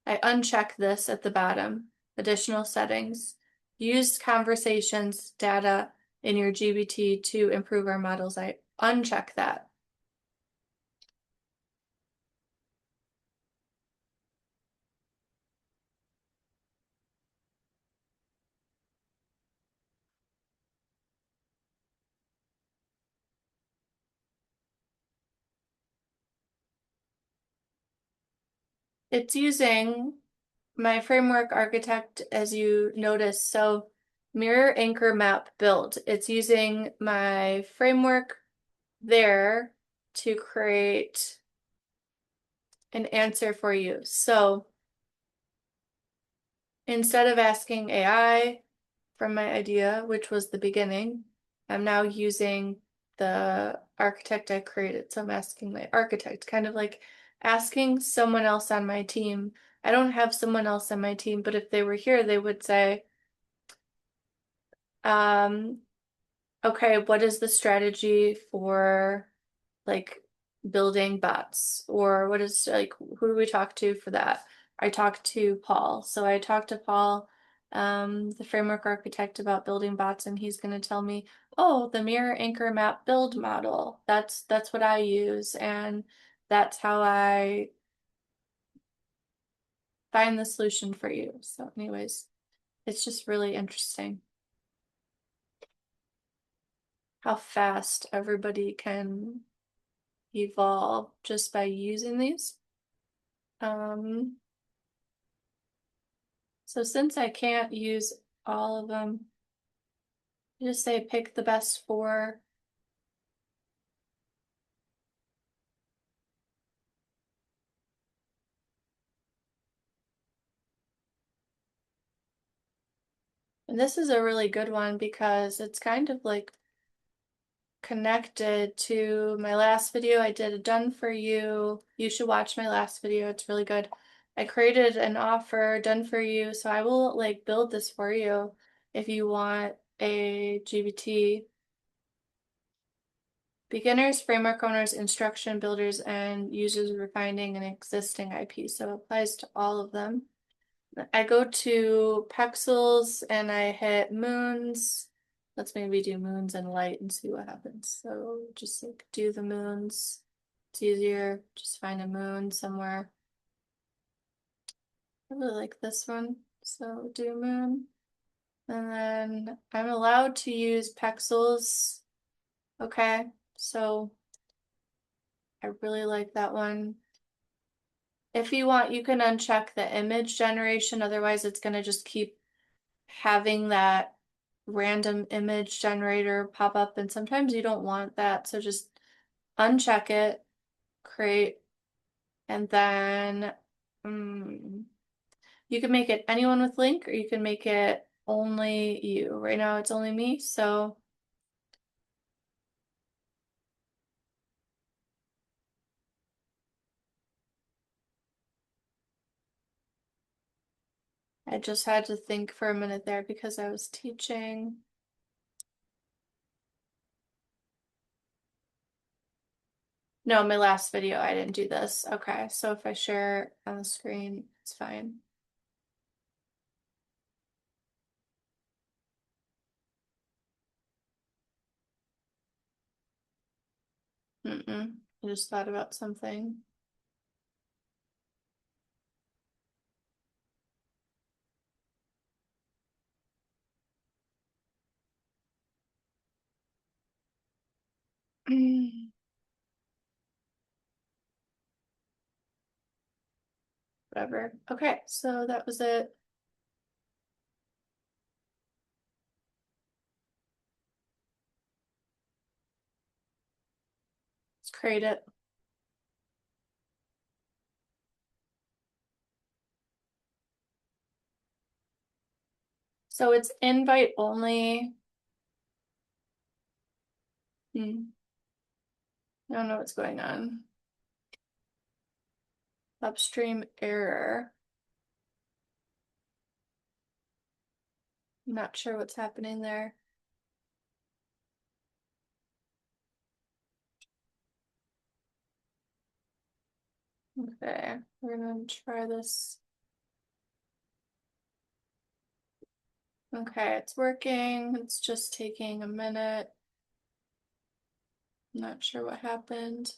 I uncheck this at the bottom, additional settings. Use conversations data in your GPT to improve our models. I uncheck that. It's using my framework architect, as you notice. So mirror anchor map build. It's using my framework there to create an answer for you. So instead of asking AI from my idea, which was the beginning, I'm now using the architect I created. So I'm asking my architect, kind of like asking someone else on my team. I don't have someone else on my team, but if they were here, they would say, um, okay, what is the strategy for like building bots? Or what is like, who do we talk to for that? I talked to Paul. So I talked to Paul, the framework architect, about building bots, and he's going to tell me, oh, the mirror anchor map build model. That's what I use, and that's how I find the solution for you. So anyways, it's just really interesting how fast everybody can evolve just by using these. Um, so since I can't use all of them, I just say pick the best four. And this is a really good one because it's kind of like connected to my last video I did, a done for you. You should watch my last video. It's really good. I created an offer done for you, so I will like build this for you if you want a GBT. Beginners, framework owners, instruction builders, and users refining an existing IP. So it applies to all of them. I go to pixels and I hit moons. Let's maybe do moons and light and see what happens. So just like do the moons. It's easier. Just find a moon somewhere. I really like this one. So do moon. And then I'm allowed to use pixels. Okay. So I really like that one. If you want, you can uncheck the image generation. Otherwise, it's going to just keep having that random image generator pop up. And sometimes you don't want that. So just uncheck it, create, and then you can make it anyone with link or you can make it only you. Right now, it's only me. So I just had to think for a minute there because I was teaching. No, my last video, I didn't do this. Okay, so if I share on the screen, it's fine. I just thought about something. Whatever. Okay, so that was it. Let's create it. So it's invite only. I don't know what's going on. Upstream error. I'm not sure what's happening there. Okay, we're gonna try this. Okay, it's working. It's just taking a minute. Not sure what happened.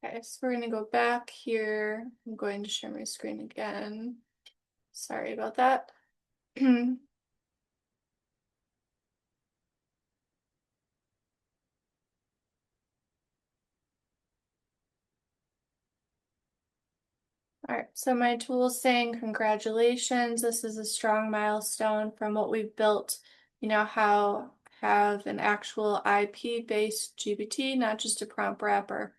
Okay, so we're gonna go back here. I'm going to share my screen again. Sorry about that. All right, so my tool is saying congratulations. This is a strong milestone from what we've built. You know, how have an actual IP-based GPT, not just a prompt wrapper.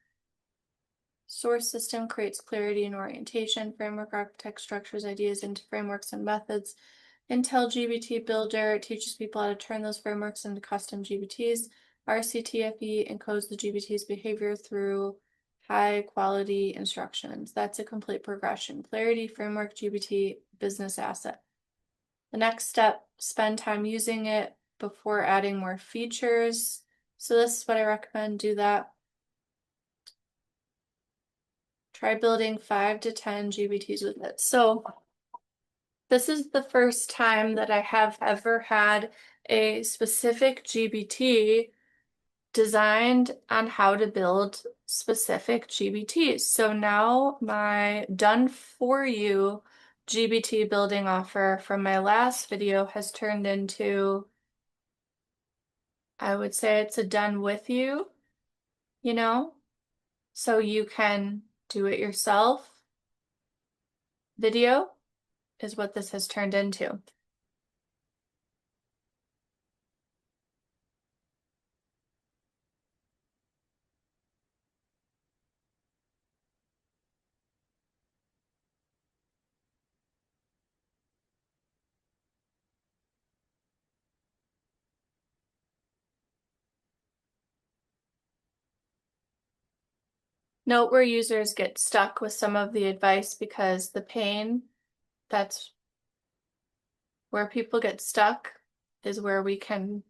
Source system creates clarity and orientation. Framework architect structures ideas into frameworks and methods. Intel GPT Builder teaches people how to turn those frameworks into custom GPTs. RCTFE encodes the GPT's behavior through high quality instructions. That's a complete progression. Clarity, framework, GPT, business asset. The next step, spend time using it before adding more features. So this is what I recommend, do that. Try building 5 to 10 GPTs with it. So this is the first time that I have ever had a specific GPT designed on how to build specific GPTs. So now my done for you GPT building offer from my last video has turned into, I would say it's a done with you, you know, so you can do it yourself video is what this has turned into. Note where users get stuck with some of the advice because the pain, that's where people get stuck, is where we can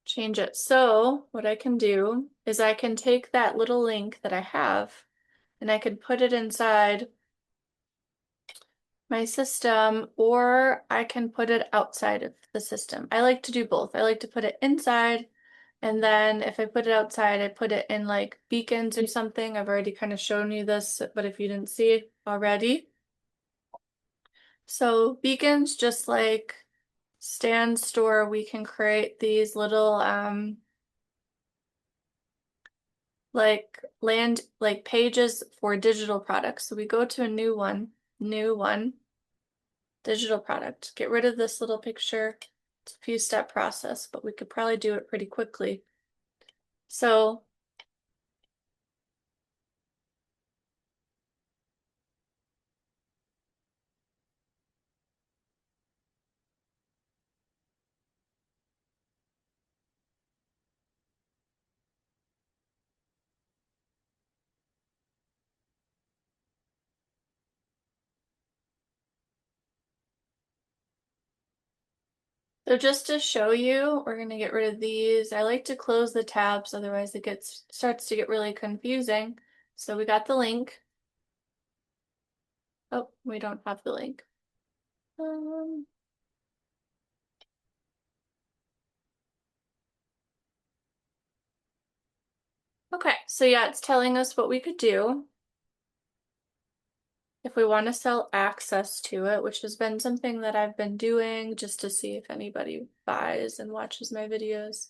change it. So what I can do is I can take that little link that I have and I can put it inside my system, or I can put it outside of the system. I like to do both. I like to put it inside, and then if I put it outside, I put it in like beacons or something. I've already kind of shown you this, but if you didn't see it already. So beacons, just like Stand Store, we can create these little like pages for digital products. So we go to a new one, digital product. Get rid of this little picture. It's a few step process, but we could probably do it pretty quickly. So So just to show you, we're going to get rid of these. I like to close the tabs, otherwise it starts to get really confusing. So we got the link. Oh, we don't have the link. Um, okay, so yeah, it's telling us what we could do if we want to sell access to it, which has been something that I've been doing just to see if anybody buys and watches my videos.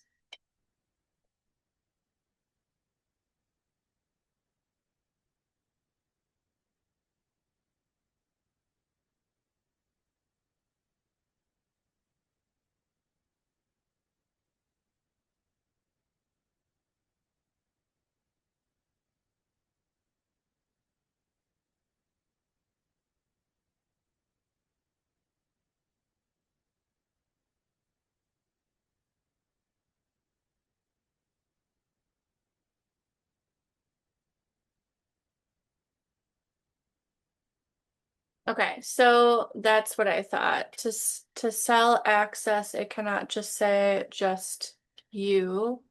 Okay, so that's what I thought. To sell access, it cannot just say just you.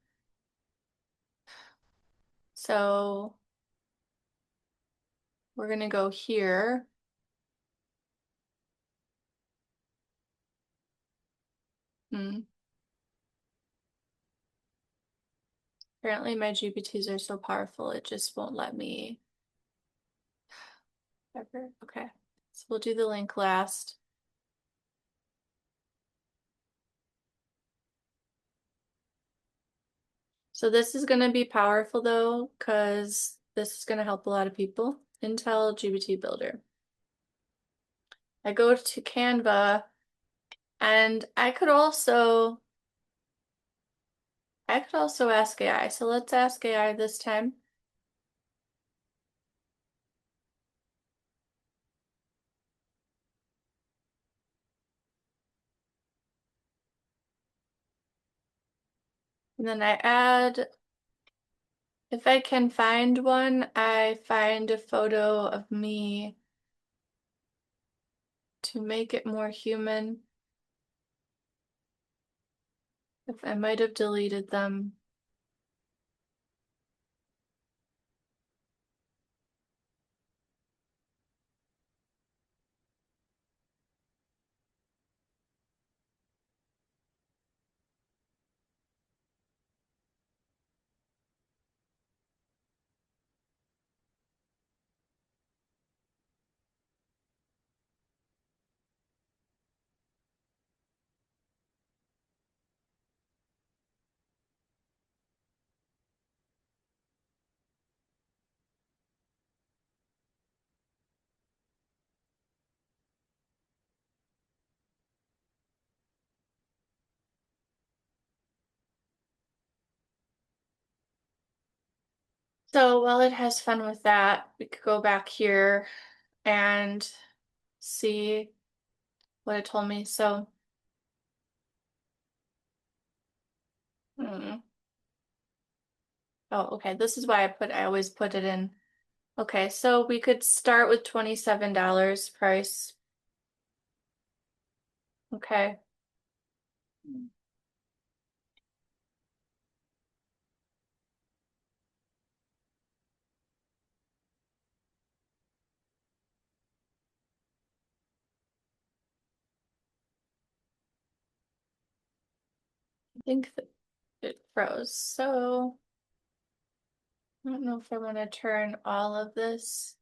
So we're gonna go here. Hmm. Apparently my GPTs are so powerful, it just won't let me ever. Okay, so we'll do the link last. So this is going to be powerful though, because this is going to help a lot of people. Intel GPT Builder. I go to Canva, and I could also ask AI. So let's ask AI this time. And then I add, if I can find one, I find a photo of me to make it more human. If I might have deleted them. So while it has fun with that, we could go back here and see what it told me. So, hmm. Oh, okay. This is why I always put it in. Okay, so we could start with $27 price. Okay. I think that it froze. So I don't know if I want to turn all of this.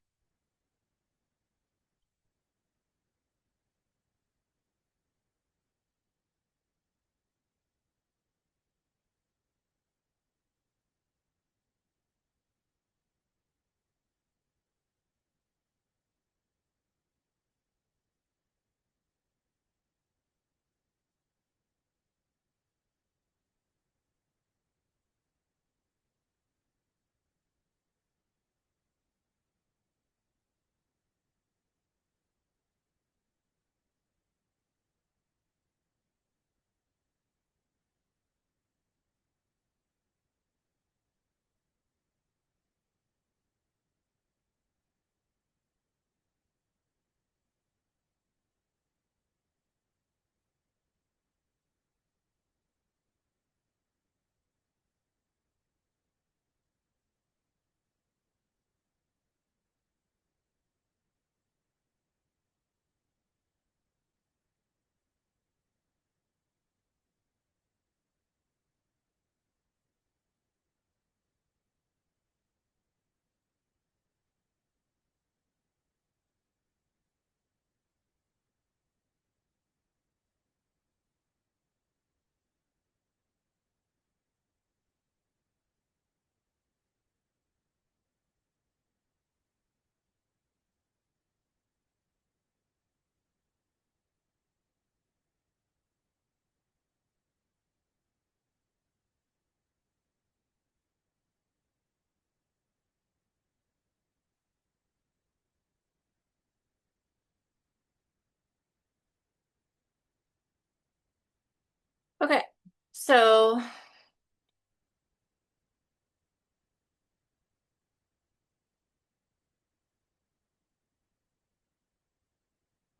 Okay, so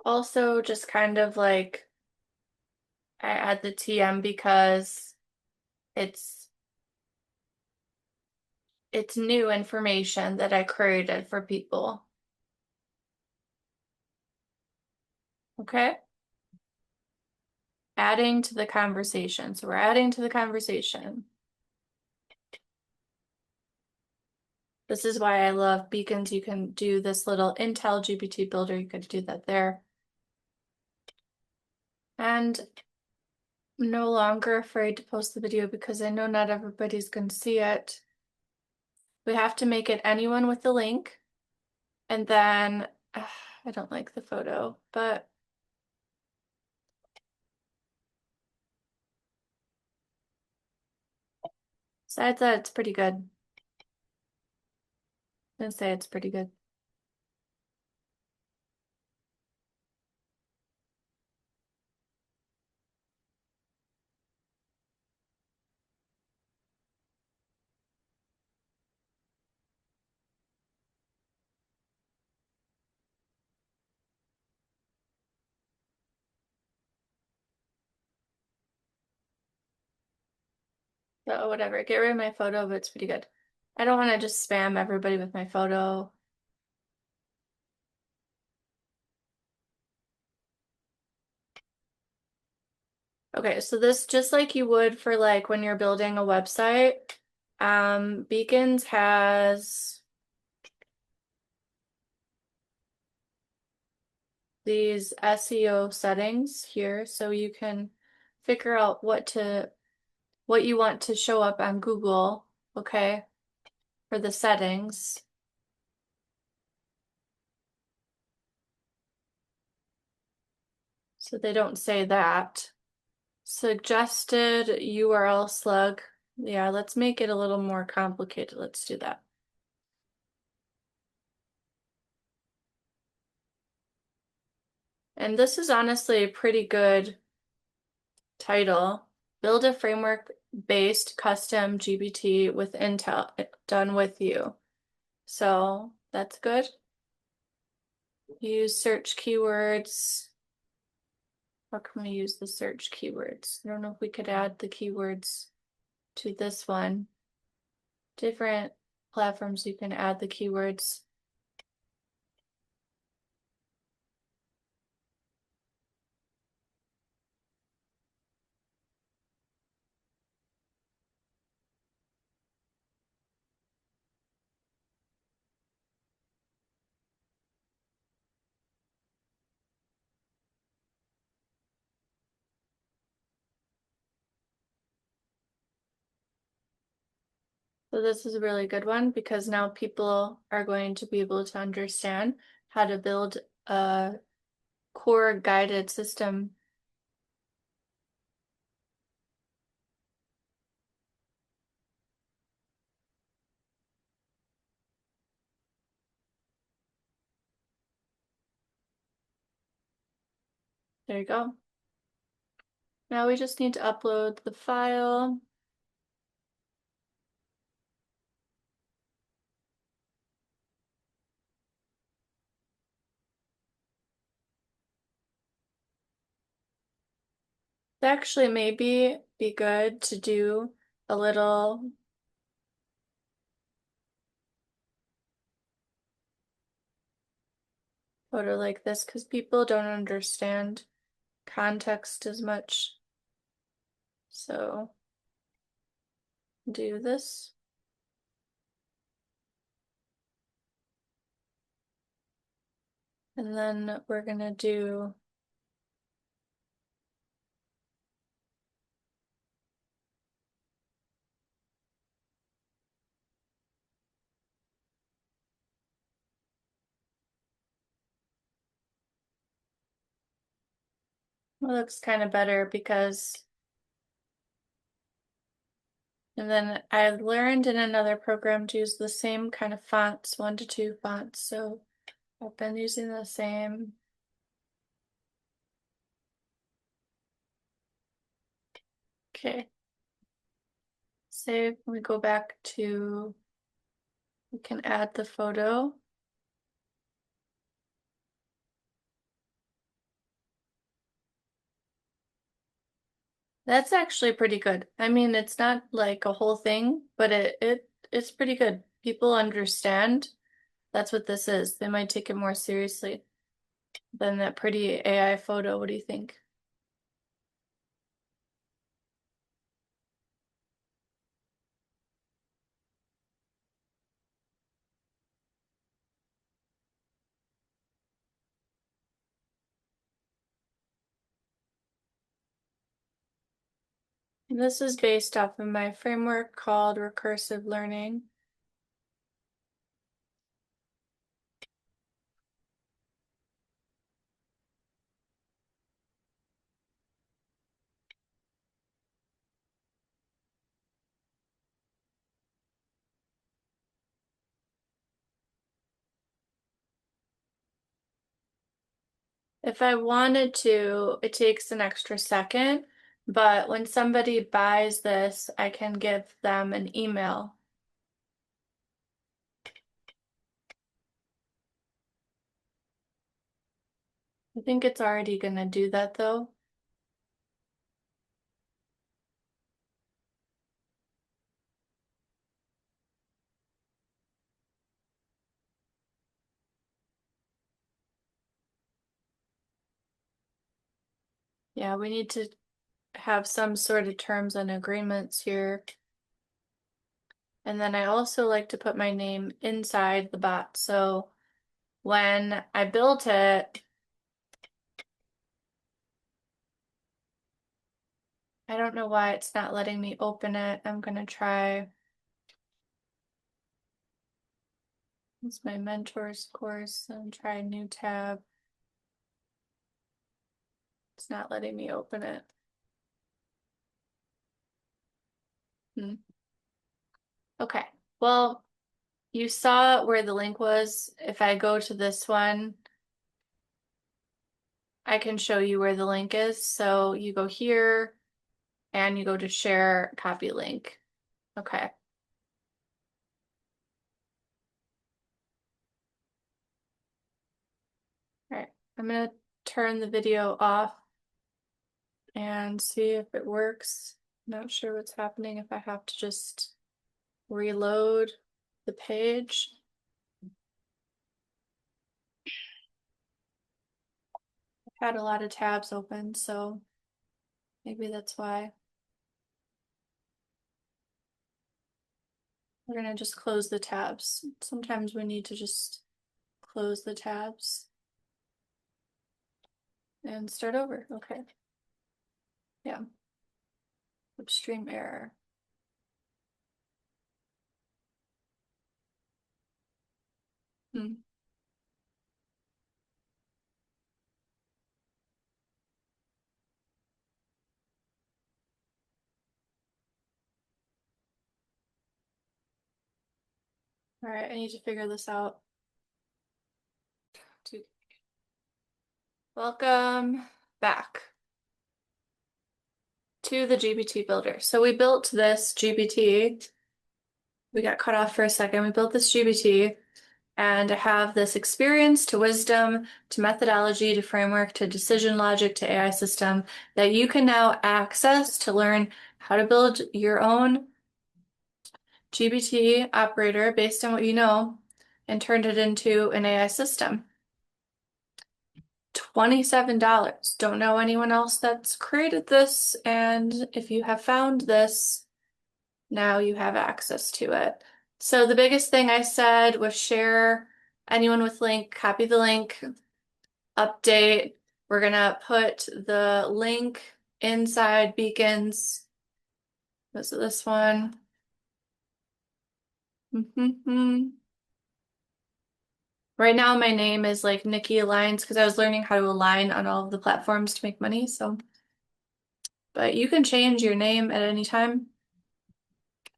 also just kind of like I add the TM because it's it's new information that I created for people. Okay? Adding to the conversation. So we're adding to the conversation. This is why I love beacons. You can do this little Intel GPT builder. You could do that there. And I'm no longer afraid to post the video because I know not everybody's going to see it. We have to make it anyone with the link. And then I don't like the photo, but besides that, it's pretty good. I'm gonna say it's pretty good. So whatever, get rid of my photo, but it's pretty good. I don't want to just spam everybody with my photo. Okay, so this just like you would for like when you're building a website. Beacons has these SEO settings here, so you can figure out what you want to show up on Google, okay, for the settings. So they don't say that. Suggested URL slug. Yeah, let's make it a little more complicated. Let's do that. And this is honestly a pretty good title. Build a framework-based custom GPT with Intel done with you. So that's good. Use search keywords. How can we use the search keywords? I don't know if we could add the keywords to this one. Different platforms you can add the keywords. So this is a really good one because now people are going to be able to understand how to build a core guided system. There you go. Now we just need to upload the file. It actually maybe be good to do a little photo like this because people don't understand context as much. So do this. And then we're gonna do it looks kind of better because and then I learned in another program to use the same kind of fonts, 1 to 2 fonts. So I've been using the same. Okay. Save. We go back to, we can add the photo. That's actually pretty good. I mean, it's not like a whole thing, but it's pretty good. People understand that's what this is. They might take it more seriously than that pretty AI photo. What do you think? This is based off of my framework called recursive learning. If I wanted to, it takes an extra second, but when somebody buys this, I can give them an email. I think it's already gonna do that though. Yeah, we need to have some sort of terms and agreements here. And then I also like to put my name inside the bot. So when I built it, I don't know why it's not letting me open it. I'm gonna try. It's my mentors course and try a new tab. It's not letting me open it. Okay, well, you saw where the link was. If I go to this one, I can show you where the link is. So you go here and you go to share copy link. Okay. All right. I'm gonna turn the video off and see if it works. Not sure what's happening if I have to just reload the page. I've had a lot of tabs open, so maybe that's why. We're gonna just close the tabs. Sometimes we need to just close the tabs and start over. Okay. Yeah. Upstream error. Hmm. All right, I need to figure this out. Welcome back to the GPT builder. So we built this GPT. We got cut off for a second. We built this GPT and I have this experience to wisdom to methodology to framework to decision logic to AI system that you can now access to learn how to build your own GPT operator based on what you know and turned it into an AI system. $27. Don't know anyone else that's created this, and if you have found this, now you have access to it. So the biggest thing I said was share anyone with link, copy the link, update. We're gonna put the link inside beacons. Was it this one? Right now my name is like Nikki Aligns because I was learning how to align on all of the platforms to make money, so. But you can change your name at any time.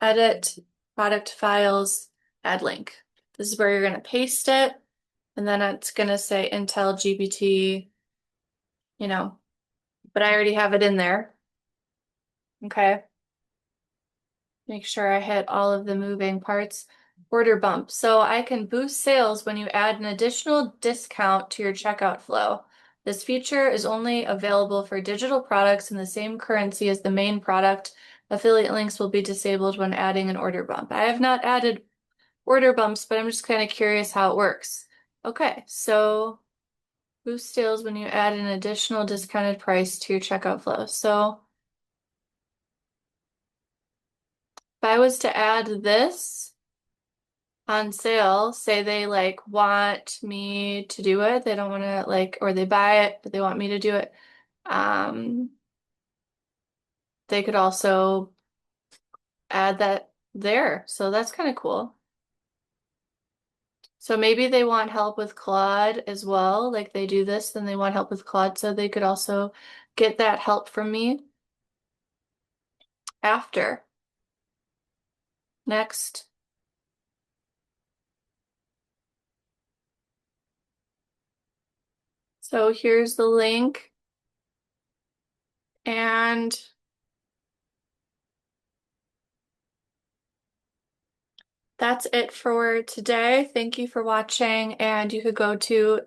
Edit, product files, add link. This is where you're going to paste it, and then it's going to say Intel GPT, you know, but I already have it in there. Okay. Make sure I hit all of the moving parts. Order bump. So I can boost sales when you add an additional discount to your checkout flow. This feature is only available for digital products in the same currency as the main product. Affiliate links will be disabled when adding an order bump. I have not added order bumps, but I'm just kind of curious how it works. Okay, so boost sales when you add an additional discounted price to your checkout flow. So if I was to add this on sale, say they like want me to do it, they don't want to like, or they buy it, but they want me to do it. Um, they could also add that there. So that's kind of cool. So maybe they want help with Claude as well. Like they do this, then they want help with Claude. So they could also get that help from me after. Next. So here's the link. And that's it for today. Thank you for watching, and you could go to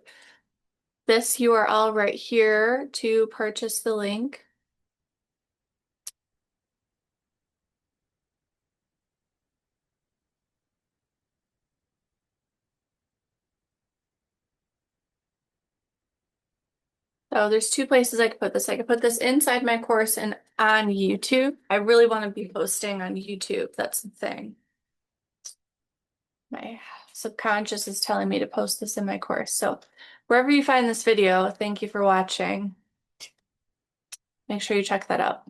this URL right here to purchase the link. So there's two places I could put this. I could put this inside my course and on YouTube. I really want to be posting on YouTube. That's the thing. My subconscious is telling me to post this in my course. So wherever you find this video, thank you for watching. Make sure you check that out.